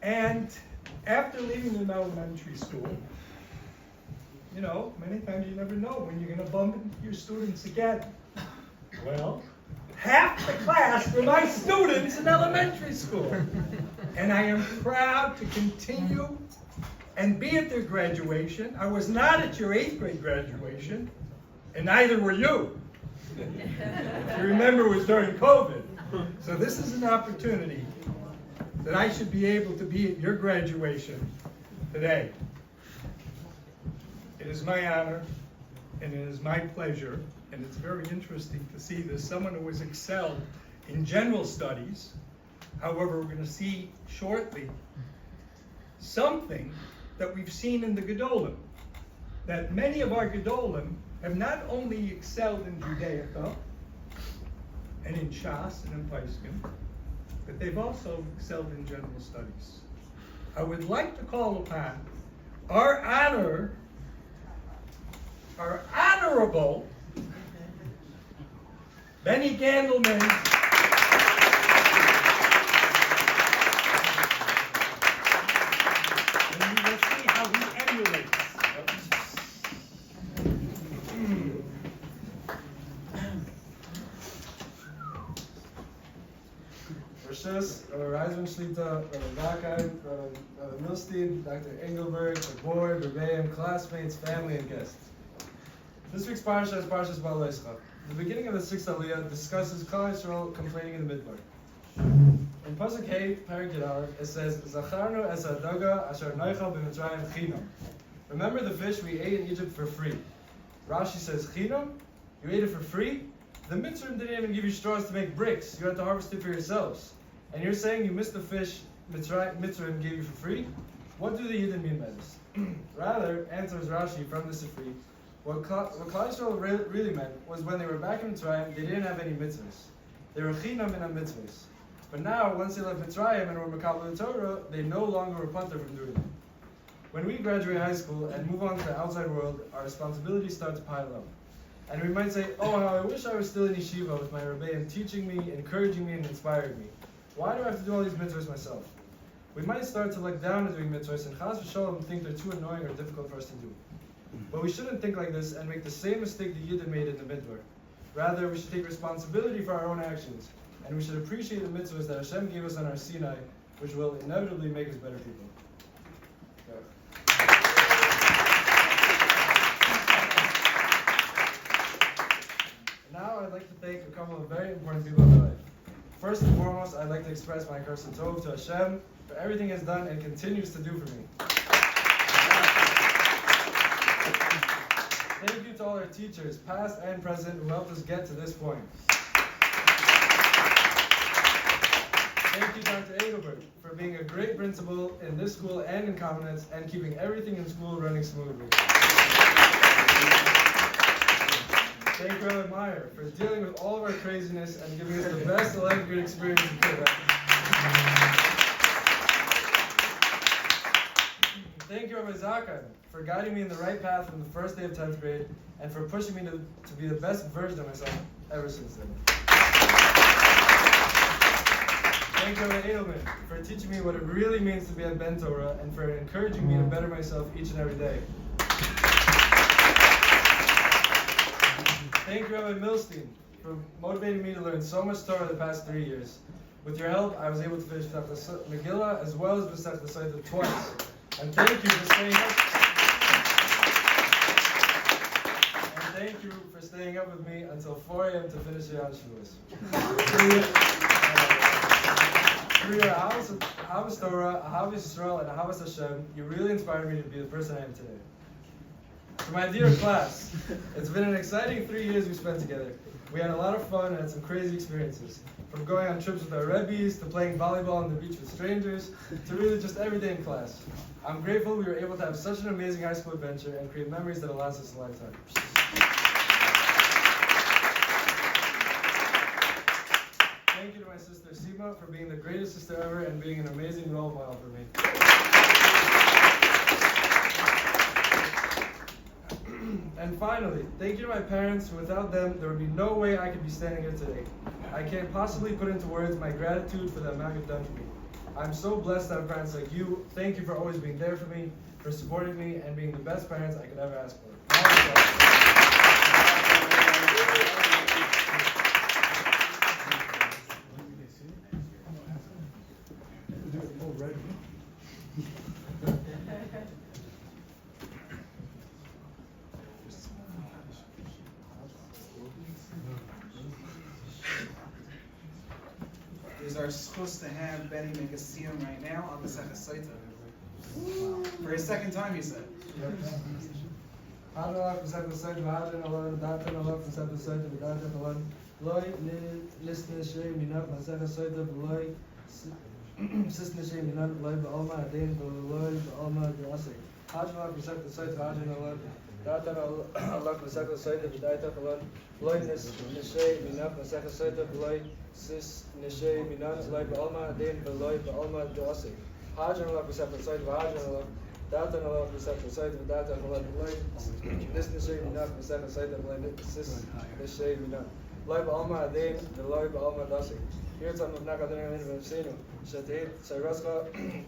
And after leaving an elementary school, you know, many times you never know when you're going to bump into your students again. Well, half the class were my students in elementary school. And I am proud to continue and be at their graduation. I was not at your 8th grade graduation, and neither were you. If you remember, it was during COVID. So this is an opportunity that I should be able to be at your graduation today. It is my honor, and it is my pleasure, and it's very interesting to see this. Someone who has excelled in general studies. However, we're going to see shortly something that we've seen in the Gedolim, that many of our Gedolim have not only excelled in Judaica and in Shas and in Paiskim, but they've also excelled in general studies. I would like to call upon our honorable Benny Gandelman. And you will see how he emulates. YHS, Reisman Shlita, Zakheim, Milstein, Dr. Engelberg, the board, Rebbeim, classmates, family, and guests. This week's parsha is Parshas Ba'aleischa. The beginning of the 6th Aliyah discusses Klal Yisrael complaining in the Midbar. In Pasuk Hey, Parak Yadar, it says, Zacharnu es hadaga asher noichal b'mitzrayim chinam. Remember the fish we ate in Egypt for free. Rashi says, chinam? You ate it for free? The Mitzrayim didn't even give you straws to make bricks. You had to harvest it for yourselves. And you're saying you missed the fish Mitzrayim gave you for free? What do the Yidden mean by this? Rather, answers Rashi from the Sifri, what Klal Yisrael really meant was when they were back in Mitzrayim, they didn't have any mitzvahs. They were chinam in mitzvahs. But now, once they left Mitzrayim and were Makabel the Torah, they no longer were punter from doing it. When we graduate high school and move on to the outside world, our responsibilities start to pile up. And we might say, oh, how I wish I was still in yeshiva with my rebbeim teaching me, encouraging me, and inspiring me. Why do I have to do all these mitzvahs myself? We might start to look down at doing mitzvahs and chas v'sholom think they're too annoying or difficult for us to do. But we shouldn't think like this and make the same mistake the Yidden made in the Midbar. Rather, we should take responsibility for our own actions, and we should appreciate the mitzvahs that Hashem gave us on our Sinai, which will inevitably make us better people. Now I'd like to thank a couple of very important people in my life. First and foremost, I'd like to express my Kerson Tov to Hashem for everything He has done and continues to do for me. Thank you to all our teachers, past and present, who helped us get to this point. Thank you, Dr. Engelberg, for being a great principal in this school and in Commencement and keeping everything in school running smoothly. Thank you, Rabbi Meyer, for dealing with all of our craziness and giving us the best 11th grade experience we could have. Thank you, Rabbi Zakheim, for guiding me in the right path from the first day of 10th grade and for pushing me to be the best version of myself ever since then. Thank you, Rabbi Edelman, for teaching me what it really means to be a Ben Torah and for encouraging me to better myself each and every day. Thank you, Rabbi Milstein, for motivating me to learn so much Torah the past 3 years. With your help, I was able to finish Megillah as well as Masech L'Sayda twice. And thank you for staying up. And thank you for staying up with me until 4 a.m. to finish the Shavuos. Through your Ahavas Torah, Ahavas Yisrael, and Ahavas Hashem, you really inspired me to be the person I am today. To my dear class, it's been an exciting 3 years we spent together. We had a lot of fun and had some crazy experiences. From going on trips with our Rebbes, to playing volleyball on the beach with strangers, to really just every day in class. I'm grateful we were able to have such an amazing high school adventure and create memories that'll last us a lifetime. thank you to my sister Sima for being the greatest sister ever and being an amazing role model for me. And finally, thank you to my parents. Without them, there would be no way I could be standing here today. I can't possibly put into words my gratitude for the amount you've done for me. I'm so blessed to have parents like you. Thank you for always being there for me, for supporting me, and being the best parents I could ever ask for. It is our schus to have Benny make a siyum right now on the Sefer Saita. For his second time, he said. Sis Neshe Minan Loy Ba'alma Adin Veloy Ba'alma Doasik. Hajan Allah Perceptor Side of Hajan Allah. Datan Allah Perceptor Side of Datan Allah Loy. Nis Neshe Minan Perceptor Side of Loy Sis Neshe Minan. Loy Ba'alma Adin Veloy Ba'alma Doasik. Here time of Nakadana in Seno. Shated Saraska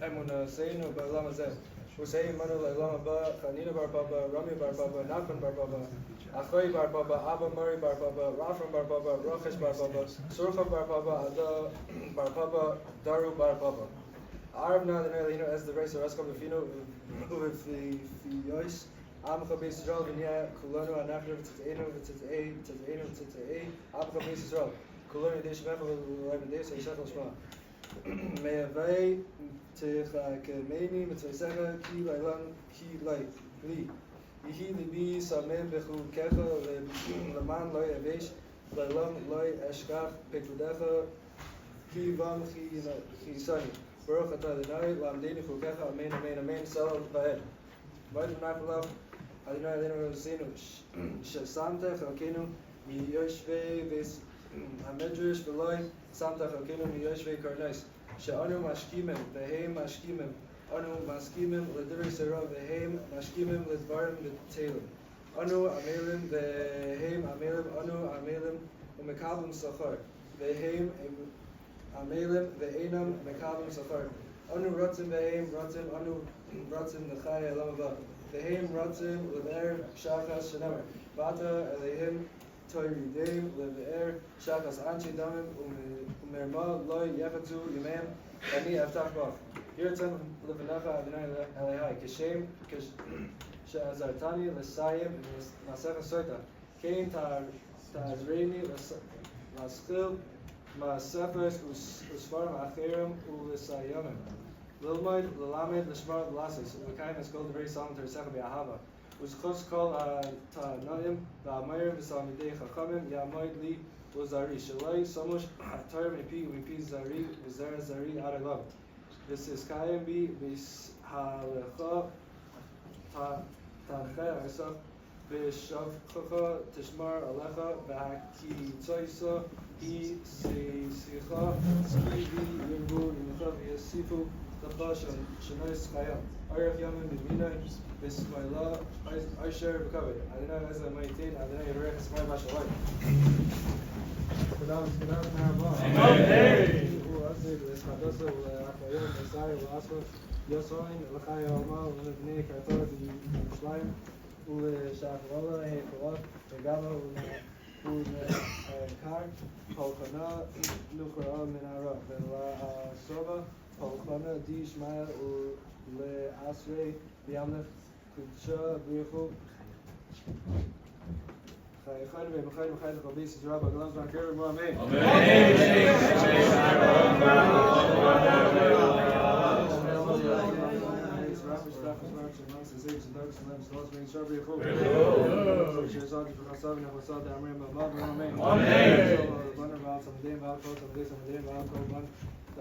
Emuna Seno Ba'alama Zem. Hussein Manu Lama Ba, Khanina Bar Baba, Rami Bar Baba, Nachman Bar Baba, Achoy Bar Baba, Abba Murray Bar Baba, Rafram Bar Baba, Rochesh Bar Baba, Surfa Bar Baba, Ada Bar Baba, Daru Bar Baba. Arab now the Nerlino as the race of Raskam Fino, who if the Yois, Amcha Base Israel, Vinia, Kulano, and after Titano, Titano, Amcha Base Israel, Kulano, Desh Mefal, 11 days, I shuttle Shma. May I bay to Mani, Mitzvah, Ki Lailan, Ki Lai, Li. Yihi Libi, Samen, Bechu, Kecha, Laman, Loi, Avesh, Lailam, Loi, Eshkach, Pekudecha, Ki Vam, Ki Sani. Baruch Atah Adonai, Lamdeni, Chukecha, Amen, Amen, Amen, Salam, Vaed. Vayt Menachalav, Adonai, Adonai, Zenu, Shesamtech, Alkenu, Yoshve, Ves, Hamedrash, Beloi, Samtach, Alkenu, Yoshve, Karnais. She'anu mashkimim, vehem mashkimim, anu maskimim, l'divrei Sarah, vehem mashkimim, l'dvarim v'teilim. Anu amelim, vehem amelim, anu amelim, u'mekablim sachar. Vehem amelim, ve'enam mekablim sachar. Anu rotzim, vehem rotzim, anu rotzim l'chai elam haba. Vehem rotzim, l'ver shachas shenemar. Vata elehim, Toyridim, Lever, Shakas Anchi Damim, Umerma, Loy, Yefatu, Yimam, Ani Aftachbach. Yirtan, Levenacha, Adonai Elehai, Kishem, Shazartani, Lesayim, Masecha Soita, Kain Tazreni, Laskil, Masefes, Usfarm Acherim, Ulisayamim. Lilmoid, Lalamed, Lishmar, Lasis, Lakaim, Eskol, the very Psalm, Tersecha Be'ahava. Uskos kol ta'naim v'amayim v'samidei chachamim yamoid li uzari shalai somush atar mipi zari v'zer zari adelav v'siskayim bi v'halecha ta'nchei arsaf v'shavchacha tishmar alecha v'hakitzoisa hi sicha skivi yirbu yimcha v'yasifu l'cha shanois chayam arach yamin b'minai Bismillah, I share recovered. Adonai Ezra Maitin, Adonai Yerech Esmai Bashalai. Kedam, Merhaba. Amen. Hu Azir, Eschadosa, Achayim, Esai, Asfa, Yosoin, Lachai Alma, Ulebnei Kartor, Yerushalayim, Uleshachrola, Hekolot, Begava, Ulekar, Polchana, Luchra Minara, Vela Soba, Polchana, Di Ishmael, Ule Yamlech. Kudsha, Brichu. Chayechan ve'machayim v'chayim v'chabis Yisrael b'galam v'akir v'amen.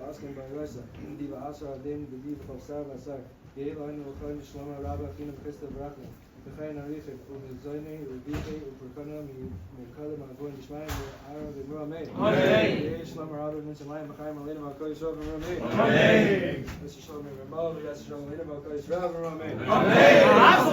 Asking by Reza, Diva Asra, Din, the Diva of Sarah, Yelan, Shlomo Rabba, Kinam Christa Brachman, the Chain Arifik, Uzoini, Rebiki, Upraka, Shana, Mikadam, Abu, and Ishmael, Aaron, and Amen. Amen. Shlomo Aaron, and Salayim, Bakaim, Alina, Malkoy, Yisrael, and Amen. Amen. Mr. Shlomo Ramon, Mr. Shlomo Alina, Malkoy, Yisrael, and Amen.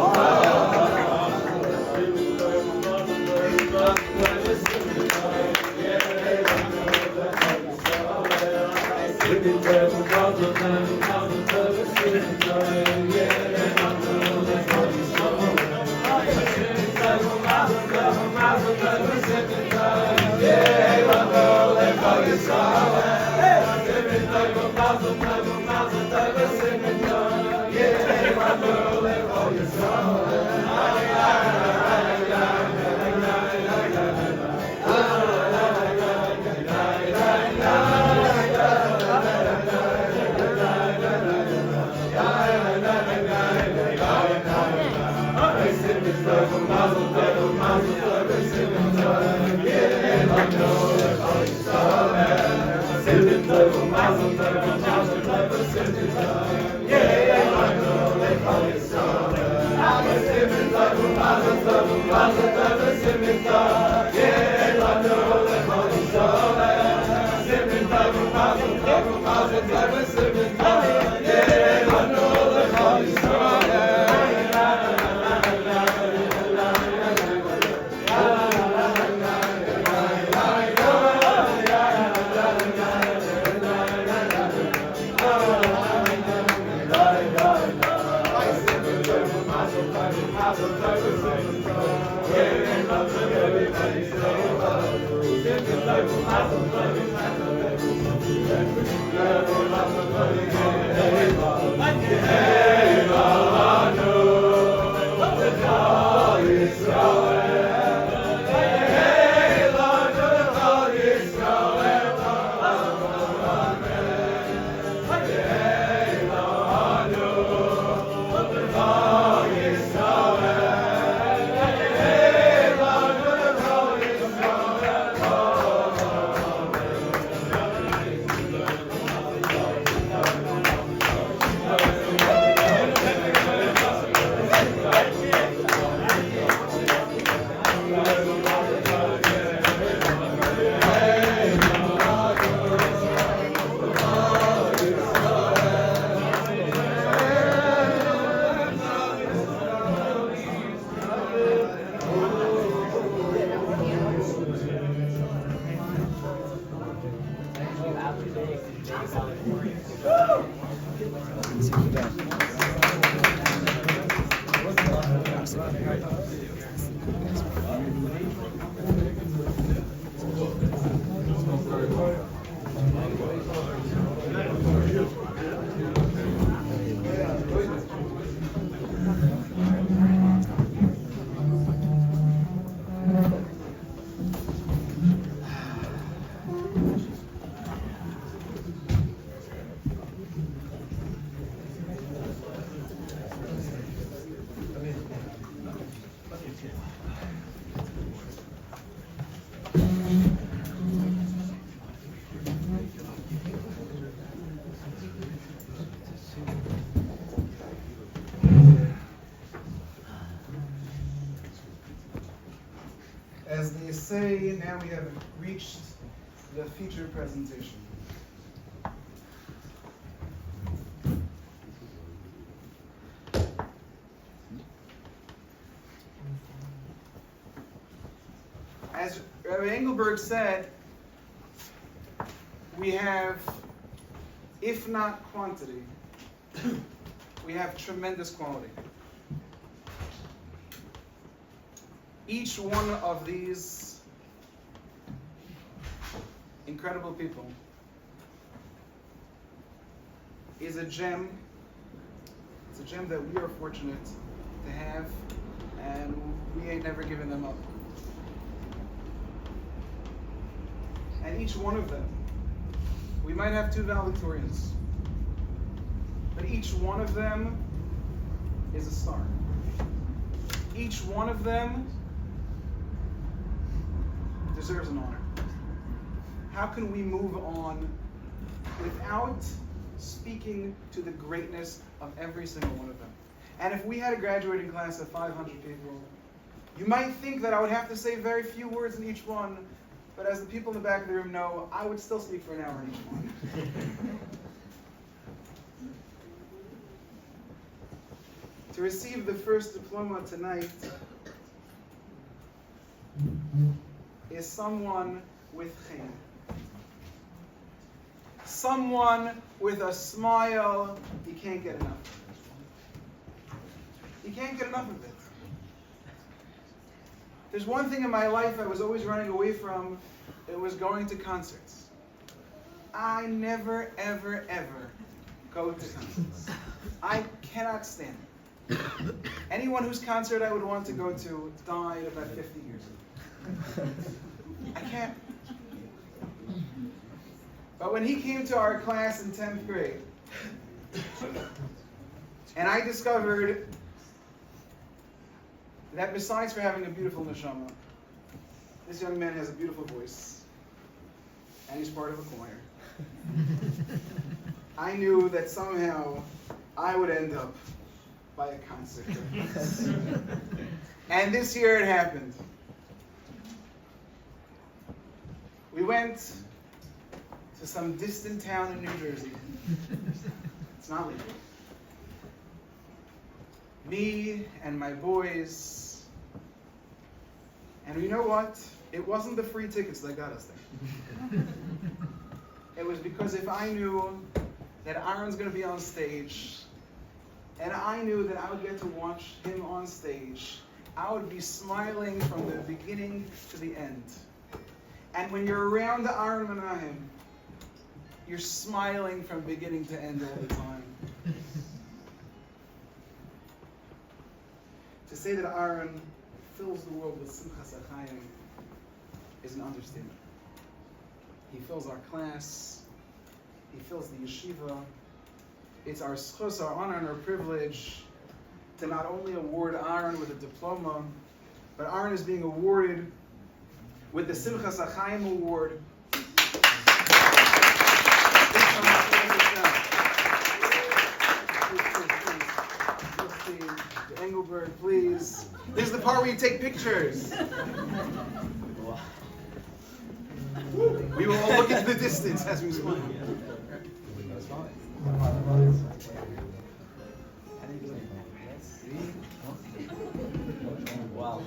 As they say, now we have reached the feature presentation. As Rabbi Engelberg said, we have, if not quantity, we have tremendous quality. Each one of these incredible people is a gem. It's a gem that we are fortunate to have, and we ain't never given them up. And each one of them, we might have two valedictorians, but each one of them is a star. Each one of them deserves an honor. How can we move on without speaking to the greatness of every single one of them? And if we had a graduating class of 500 people, You might think that I would have to say very few words in each one, but as the people in the back of the room know, I would still speak for an hour in each one. To receive the first diploma tonight is someone with chen. Someone with a smile you can't get enough of. You can't get enough of it. There's one thing in my life I was always running away from. It was going to concerts. I never, ever, ever go to concerts. I cannot stand it. Anyone whose concert I would want to go to died about 50 years ago. I can't. But when he came to our class in 10th grade, and I discovered that besides for having a beautiful neshama, this young man has a beautiful voice, and he's part of a choir. I knew that somehow I would end up by a concert. And this year it happened. We went to some distant town in New Jersey. It's not legal. Me and my boys. And you know what? It wasn't the free tickets that got us there. It was because if I knew that Aaron's going to be on stage, and I knew that I would get to watch him on stage, I would be smiling from the beginning to the end. And when you're around Aaron Menachem, you're smiling from beginning to end all the time. To say that Aaron fills the world with simchas achayim is an understatement. He fills our class. He fills the yeshiva. It's our schus, our honor, and our privilege to not only award Aaron with a diploma, but Aaron is being awarded with the Simchas Achayim Award. Engelberg, please. This is the part where you take pictures. We will all look into the distance as we smile. Wow.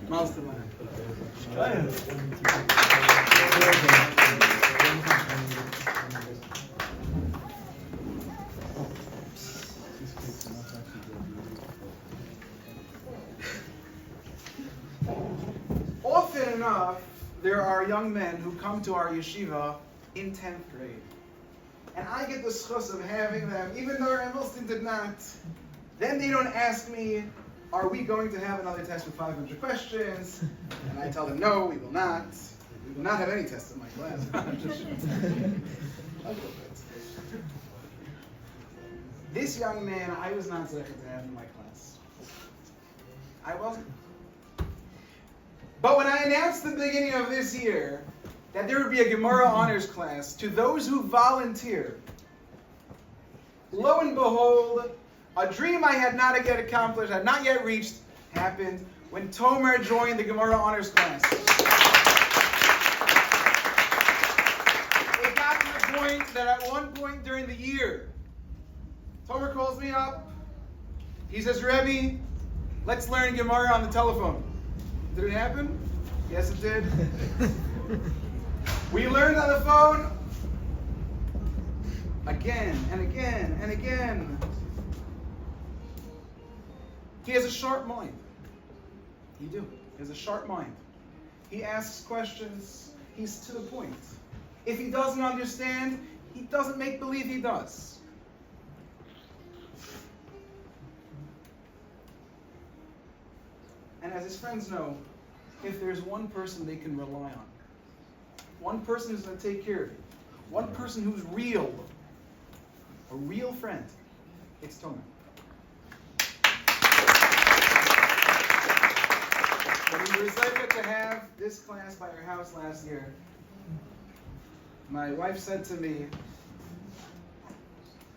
Miles to Often enough, there are young men who come to our yeshiva in 10th grade. And I get the schus of having them, even though Ramilston did not. Then they don't ask me, are we going to have another test with 500 questions? And I tell them, no, we will not. We will not have any tests in my class. This young man, I was not second to have in my class. I wasn't. But when I announced at the beginning of this year that there would be a Gemara honors class to those who volunteer, lo and behold, a dream I had not yet accomplished, had not yet reached, happened when Tomer joined the Gemara honors class. It got to the point that at one point during the year, Tomer calls me up. He says, Rebbe, let's learn Gemara on the telephone. Did it happen? Yes, it did. We learned on the phone again and again and again. He has a sharp mind. You do. He has a sharp mind. He asks questions. He's to the point. If he doesn't understand, he doesn't make believe he does. And as his friends know, if there's one person they can rely on, one person who's going to take care of you, one person who's real, a real friend, it's Tomer. When we were excited to have this class by our house last year, my wife said to me,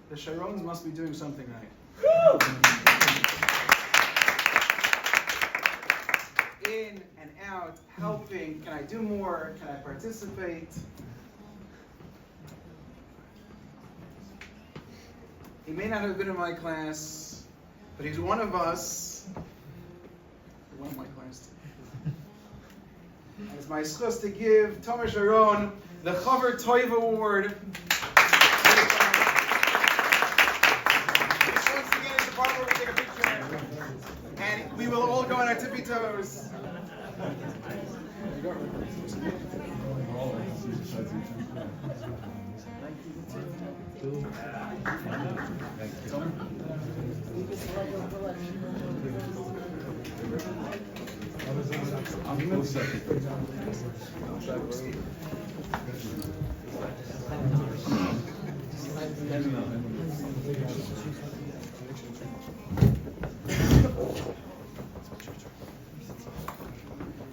the Sharons must be doing something right. In and out, helping. Can I do more? Can I participate? He may not have been in my class, but he's one of us. One of my class too. And it's my schus to give Tomer Sharon the Chaver Toiv Award. Once again, it's the part where we take a picture, and we will all go on our tippy toes.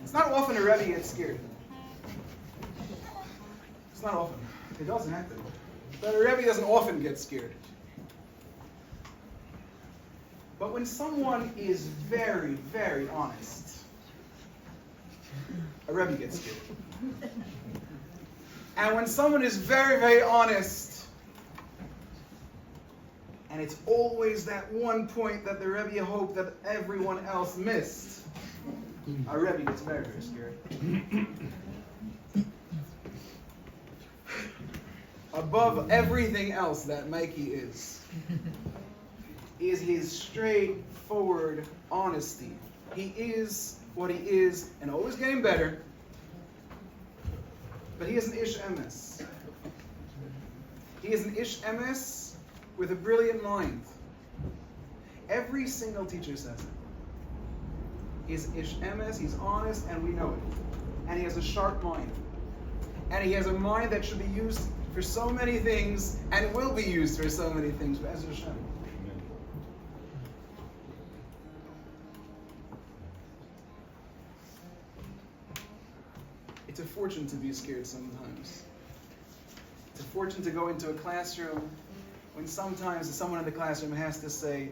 It's not often a Rebbe gets scared. It's not often. It doesn't have to. But a Rebbe doesn't often get scared. But when someone is very, very honest, a Rebbe gets scared. And when someone is very, very honest, and it's always that one point that the Rebbe hoped that everyone else missed, a Rebbe gets very, very scared. Above everything else that Mikey is his straightforward honesty. He is what he is, and always getting better. But he is an ish emes. He is an ish emes with a brilliant mind. Every single teacher says it. He's ish emes, he's honest, and we know it. And he has a sharp mind. And he has a mind that should be used for so many things, and will be used for so many things. Be'ez Hashem. It's a fortune to be scared sometimes. It's a fortune to go into a classroom when sometimes someone in the classroom has to say,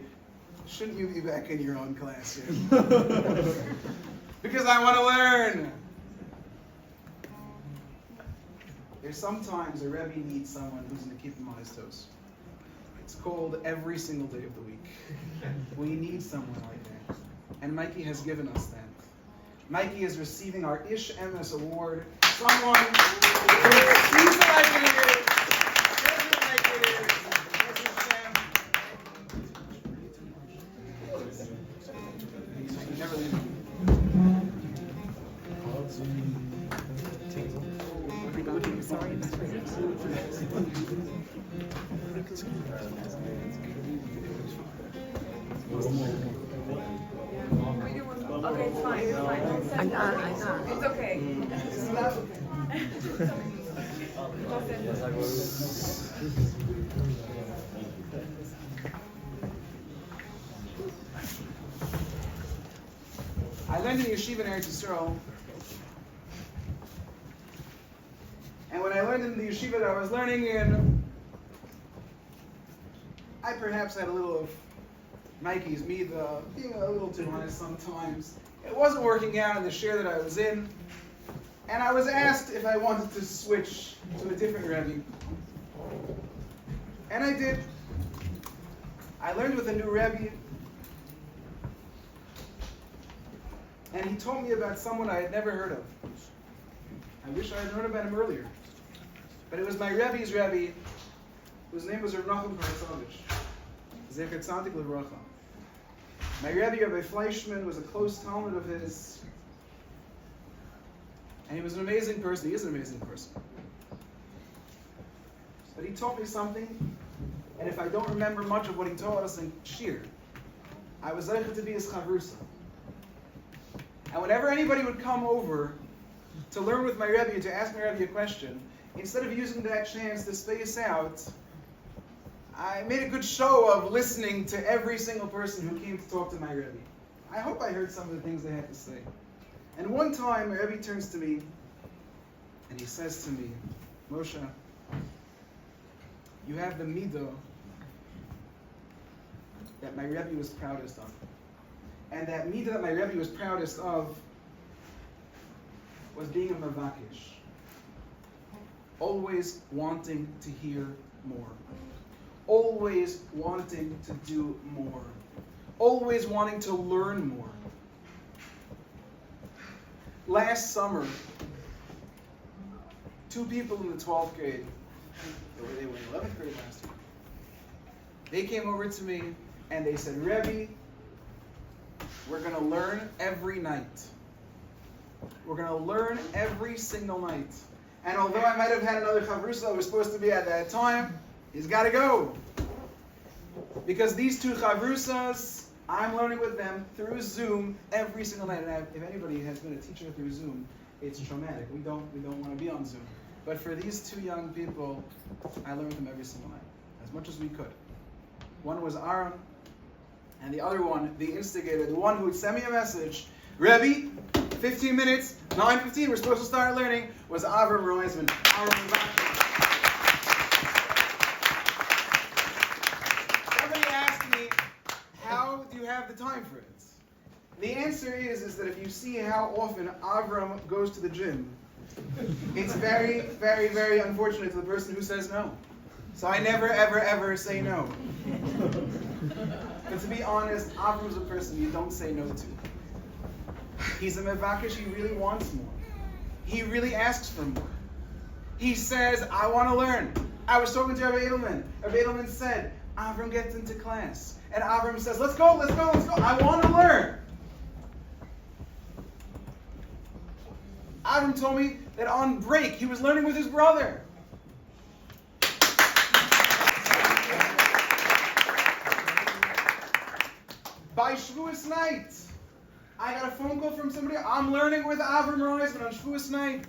shouldn't you be back in your own classroom? Because I want to learn. There's sometimes a Rebbe needs someone who's going to keep him on his toes. It's called every single day of the week. We need someone like that. And Mikey has given us that. Mikey is receiving our Ish Emes Award. Someone who sees it like it is, says it like it is. Never leave me. Okay, it's fine, it's fine. I know. It's okay. I learned in yeshiva in Eretz Yisrael, and when I learned in the yeshiva that I was learning in, I perhaps had a little of Mikey's, me, being a little too honest sometimes. It wasn't working out in the share that I was in, and I was asked if I wanted to switch to a different Rebbe. And I did. I learned with a new Rebbe, and he told me about someone I had never heard of. I wish I had heard about him earlier. But it was my Rebbe's Rebbe, whose name was Rav Nachum Paratzovich. Zecher Tzadik Livracha. My Rebbe, Rabbi Fleischman, was a close talmid of his. And he was an amazing person. He is an amazing person. But he taught me something, and if I don't remember much of what he taught us in Shir, I was zeicher to be his chavrusa. And whenever anybody would come over to learn with my Rebbe, to ask my Rebbe a question, instead of using that chance to space out, I made a good show of listening to every single person who came to talk to my Rebbe. I hope I heard some of the things they had to say. And one time, my Rebbe turns to me, and he says to me, Moshe, you have the midah that my Rebbe was proudest of. And that midah that my Rebbe was proudest of was being a mavakish. Always wanting to hear more. Always wanting to do more. Always wanting to learn more. Last summer, 2 people in the 12th grade, they were in 11th grade last year, they came over to me and they said, Rebbe, we're going to learn every night. We're going to learn every single night. And although I might have had another chavrusa that was supposed to be at that time, he's got to go. Because these 2 chavrusas, I'm learning with them through Zoom every single night. And if anybody has been a teacher through Zoom, it's traumatic. We don't want to be on Zoom. But for these 2 young people, I learned with them every single night, as much as we could. One was Aaron, and the other one, the instigator, the one who would send me a message, Rebbe, 15 minutes, 9:15, we're supposed to start learning, was Avram Reisman. Somebody asked me, how do you have the time for it? The answer is that if you see how often Avram goes to the gym, it's very, very, very unfortunate to the person who says no. So I never, ever, ever say no. But to be honest, Avram's a person you don't say no to. He's a mevakish, he really wants more. He really asks for more. He says, I want to learn. I was talking to Rabbi Edelman. Rabbi Edelman said, Avram gets into class. And Avram says, let's go. I want to learn. Avram told me that on break, he was learning with his brother. By Shavuos night, I got a phone call from somebody. I'm learning with Avram Reisman on Shavuos night.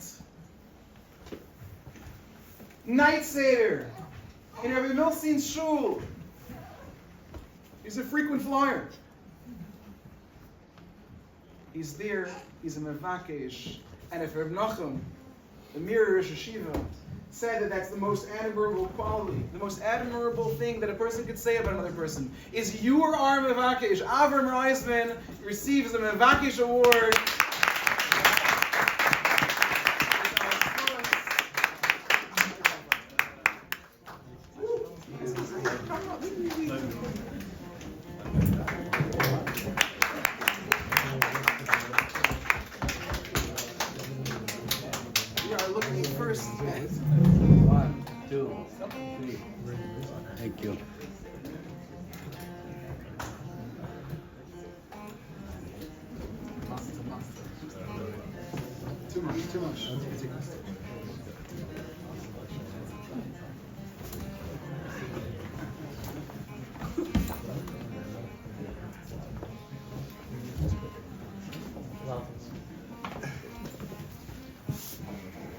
Night Seder in Rabbi Milstein's shul. He's a frequent flyer. He's there. He's a mevakesh. And if Reb Nachum, the Mirror Rosh Hashiva, said that that's the most admirable quality, the most admirable thing that a person could say about another person, is you are mevakesh. Avram Reisman receives the Mevakesh Award. We are looking first at 1, 2, 3. Thank you. Too much.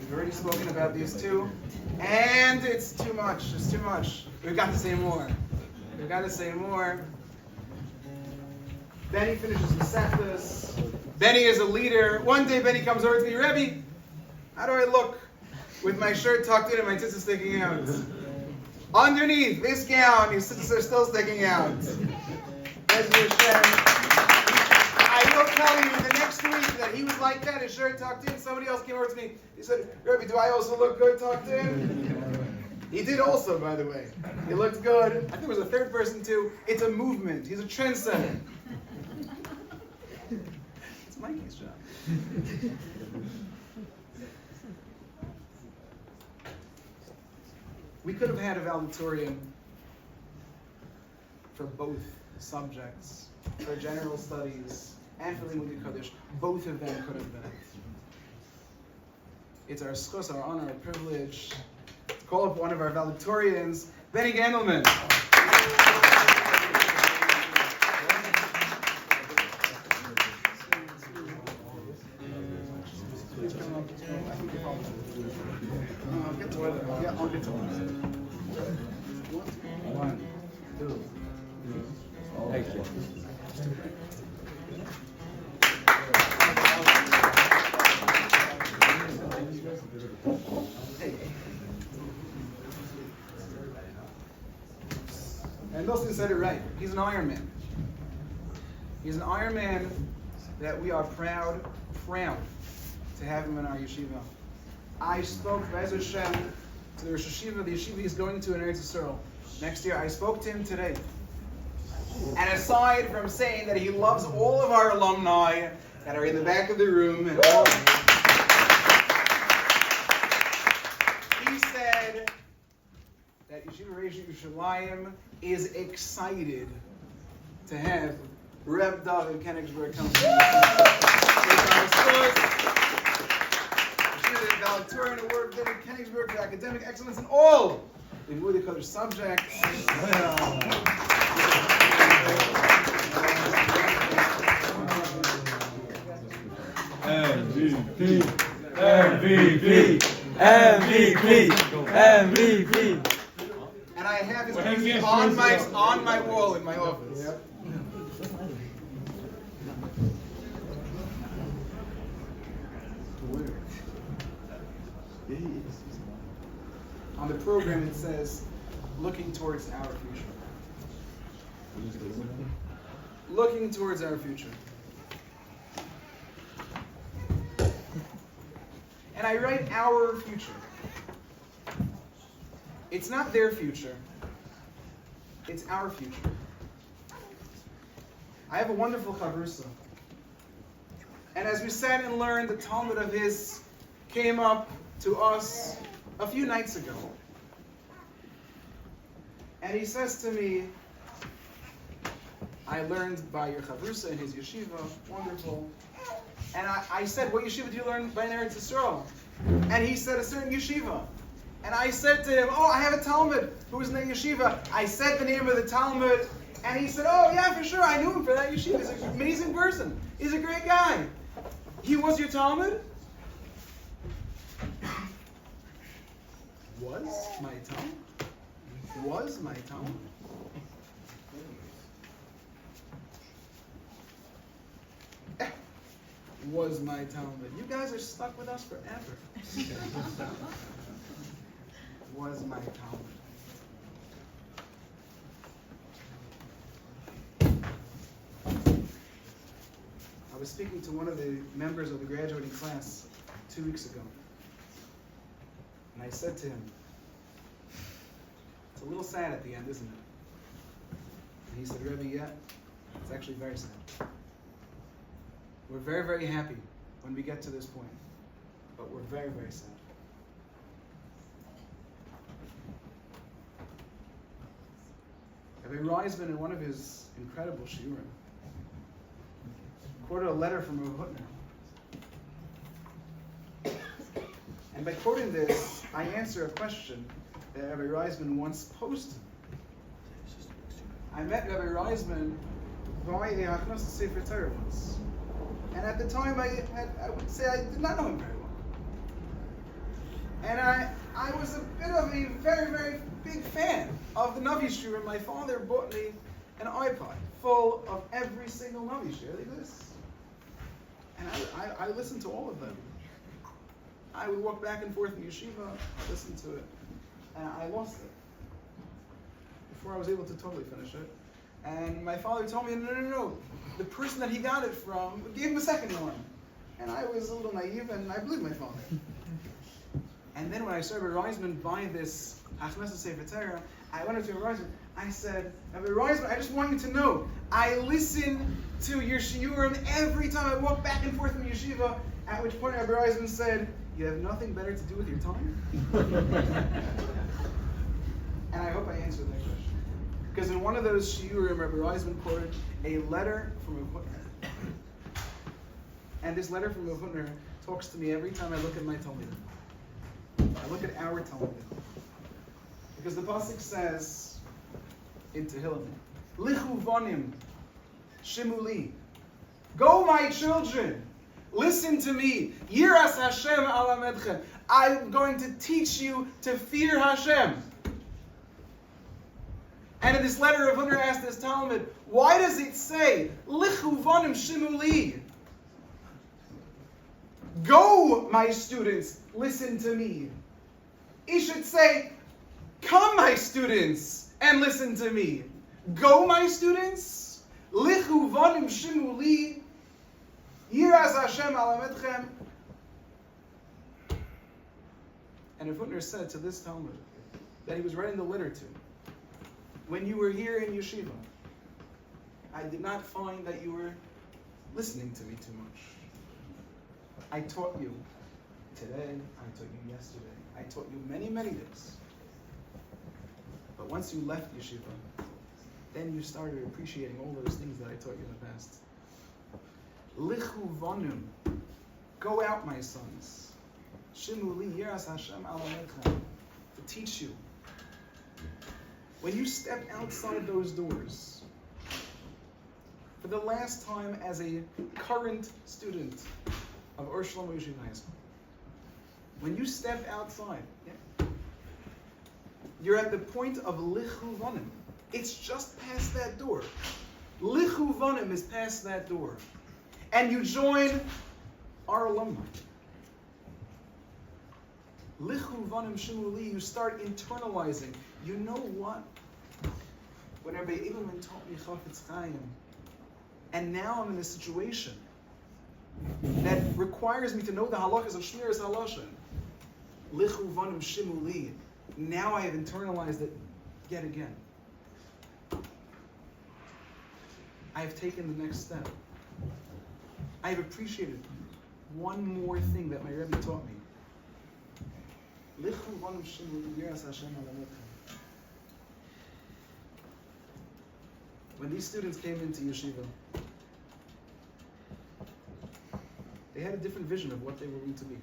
We've already spoken about these 2, and it's too much. It's too much. We've got to say more. Benny finishes the Seftas. Benny is a leader. One day Benny comes over to me, Rebbe, how do I look with my shirt tucked in and my tits are sticking out? Underneath this gown, his tits are still sticking out. I will tell you the next week that he was like that, his shirt tucked in. Somebody else came over to me. He said, Rebbe, do I also look good tucked in? He did also, by the way. He looked good. I think there was a third person too. It's a movement. He's a trendsetter. It's Mikey's job. We could have had a valedictorian for both subjects, for general studies and for Limudei Kodesh. Both of them could have been it. It's our schus, our honor, our privilege to call up one of our valedictorians, Benny Gandelman. Yeah, I'll get to one. 1, 2, 3. Thank you. And Milton said it right. He's He's an Iron Man. He's an Iron Man that we are proud to have him in our yeshiva. I spoke, Be'ez Hashem, to the Rosh Yeshiva, the yeshiva he's going to in Eretz Yisrael next year. I spoke to him today. And aside from saying that he loves all of our alumni that are in the back of the room, and all, he said that Yeshiva Reish Yerushalayim is excited to have Reb David Kenigsberg come to the Valedictorian Award, David Kenigsberg for academic excellence in all the Limudei Kodesh subjects. MVP, MVP, MVP, MVP. And I have his music on my wall in my office. Yep. On the program it says, looking towards our future. Looking towards our future. And I write our future. It's not their future. It's our future. I have a wonderful chavrusa. And as we sat and learned, the Talmud of his came up to us a few nights ago. And he says to me, I learned by your chavrusa in his yeshiva, wonderful. And I said, what yeshiva do you learn by Eretz Yisrael? And he said, a certain yeshiva. And I said to him, oh, I have a Talmud who was in that yeshiva. I said the name of the Talmud, and he said, oh, yeah, for sure, I knew him for that yeshiva. He's an amazing person. He's a great guy. He was your Talmud? Was my Talmud? Was my Talmud? Was my Talmud. You guys are stuck with us forever. Was my Talmud. I was speaking to one of the members of the graduating class 2 weeks ago. And I said to him, it's a little sad at the end, isn't it? And he said, Rebbe, yeah, it's actually very sad. We're very, very happy when we get to this point, but we're very, very sad. Rabbi Reisman, in one of his incredible shiurim, quoted a letter from Rav Hutner. And by quoting this, I answer a question that Rabbi Reisman once posed. I met Rabbi Reisman via a Hachnas Sefer Torah once. And at the time, I would say I did not know him very well. And I was a bit of a very, very big fan of the Navi Shiurim. My father bought me an iPod full of every single Navi Shiur like this. And I listened to all of them. I would walk back and forth in yeshiva, listen to it, and I lost it before I was able to totally finish it. And my father told me, no. The person that he got it from gave him a second one. And I was a little naive, and I believed my father. And then when I saw Rabbi Reisman buy this Hachnas Sefer Torah, I went up to Rabbi Reisman. I said, Rabbi Reisman, I just want you to know, I listen to your shiurim every time I walk back and forth in yeshiva. At which point Rabbi Reisman said, you have nothing better to do with your time? And I hope I answered that question. Because in one of those shiurim, Rabbi Reisman quoted a letter from Rav Hutner. And this letter from Rav Hutner talks to me every time I look at my Talmudim. I look at our Talmudim. Because the pasuk says in Tehillim, Lichu vonim shimuli. Go, my children, listen to me. Yiras Hashem alamedchem. I'm going to teach you to fear Hashem. And in this letter, Rav Hutner asked this Talmud, why does it say, Lichu vonim shimuli? Go, my students, listen to me. He should say, come, my students, and listen to me. Go, my students. Lichu vanim shimu li. Yiras Hashem alametchem. And Rav Hutner said to this Talmud that he was writing the letter to, when you were here in yeshiva, I did not find that you were listening to me too much. I taught you today, I taught you yesterday, I taught you many, many days. But once you left yeshiva, then you started appreciating all those things that I taught you in the past. Lichu vanum, go out, my sons. Shimu li yiras Hashem alametchem, to teach you. When you step outside those doors, for the last time as a current student of Ohr Shlomo YHS, when you step outside, you're at the point of lichu vanim. It's just past that door. Lichu vanim is past that door. And you join our alumni. Lichu vanim shimuli, you start internalizing. You know what? When Rabbi Edelman taught me Chafetz Chaim, and now I'm in a situation that requires me to know the halachas of Shmiras Halashon. Lichu vanim shimuli. Now I have internalized it yet again. I have taken the next step. I have appreciated one more thing that my Rebbe taught me. Lichu vanim shimuli yiras Hashem alametchem. When these students came into yeshiva, they had a different vision of what they were going to be.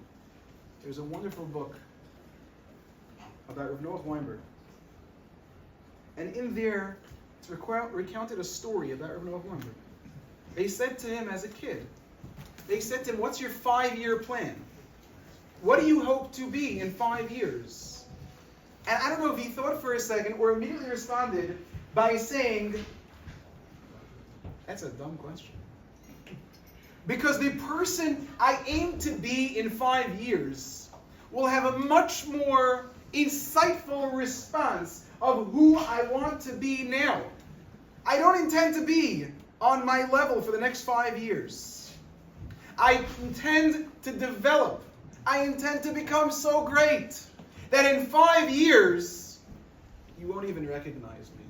There's a wonderful book about Rav Noach Weinberg. And in there, it's recounted a story about Rav Noach Weinberg. They said to him as a kid, they said to him, what's your 5-year plan? What do you hope to be in 5 years? And I don't know if he thought for a second or immediately responded by saying, that's a dumb question. Because the person I aim to be in 5 years will have a much more insightful response of who I want to be now. I don't intend to be on my level for the next 5 years. I intend to develop. I intend to become so great that in 5 years, you won't even recognize me.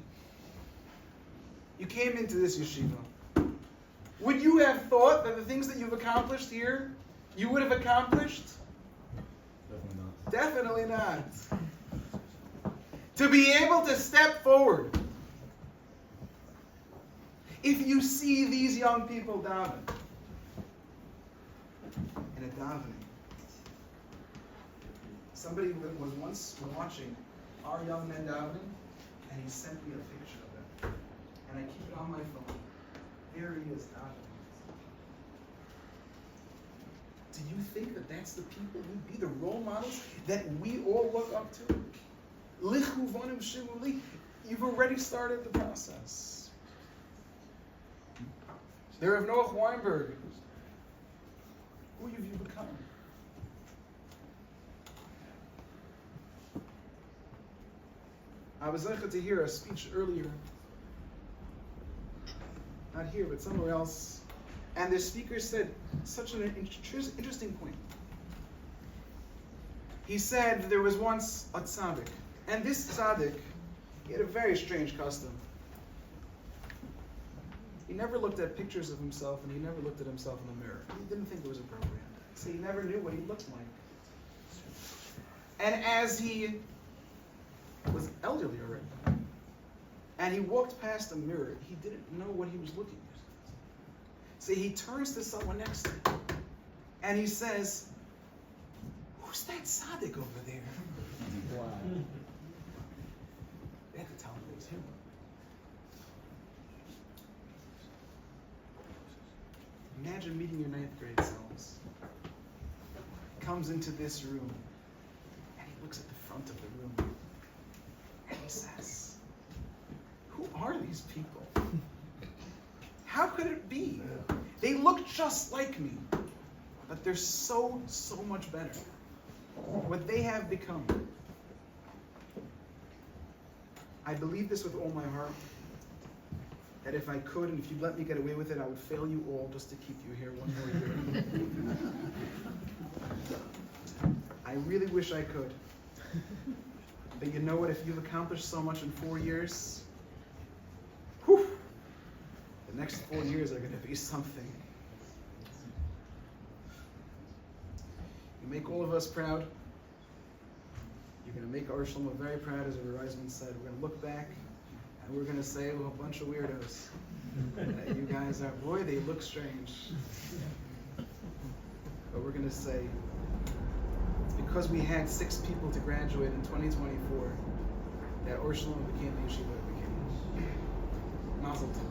You came into this yeshiva. Would you have thought that the things that you've accomplished here, you would have accomplished? Definitely not. To be able to step forward. If you see these young people daven, in a davening, somebody was once watching our young men davening, and he sent me a picture of it. And I keep it on my phone. There he is davening. Do you think that that's the people who be the role models that we all look up to? Lichu vanim shimuli. You've already started the process. There of Noach Weinberg. Who have you become? I was able to hear a speech earlier, not here, but somewhere else, and the speaker said such an interesting point. He said there was once a tzaddik, and this tzaddik, he had a very strange custom. He never looked at pictures of himself, and he never looked at himself in the mirror. He didn't think it was appropriate. So he never knew what he looked like. And as he was elderly already, and he walked past a mirror, he didn't know what he was looking at. So he turns to someone next to him, and he says, "Who's that tzaddik over there?" Wow. They had to tell him it was him. Imagine meeting your 9th grade selves. Comes into this room, and he looks at the front of the room, and he says, "Who are these people? How could it be? They look just like me, but they're so much better. What they have become." I believe this with all my heart. that if I could, and if you'd let me get away with it, I would fail you all just to keep you here one more year. I really wish I could. But you know what? If you've accomplished so much in 4 years, whew, the next 4 years are going to be something. You make all of us proud. You're going to make Ohr Shlomo very proud, as Rabbi Reisman said. We're going to look back and we're going to say, well, a bunch of weirdos. You guys are, boy, they look strange. But we're going to say, because we had 6 people to graduate in 2024, that Ohr Shlomo became the yeshiva it became. Mazel tov.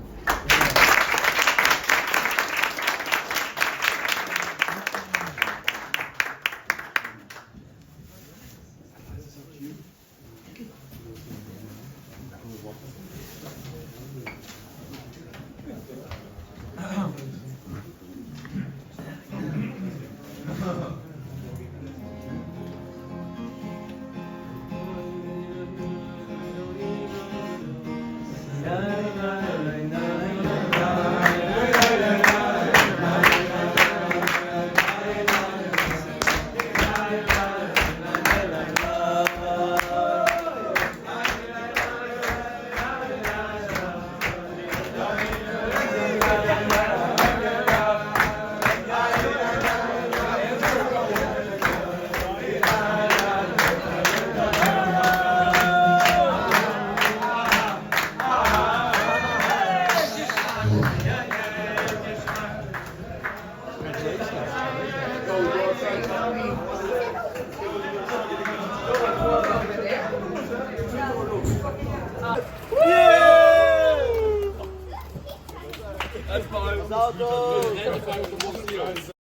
That's fine.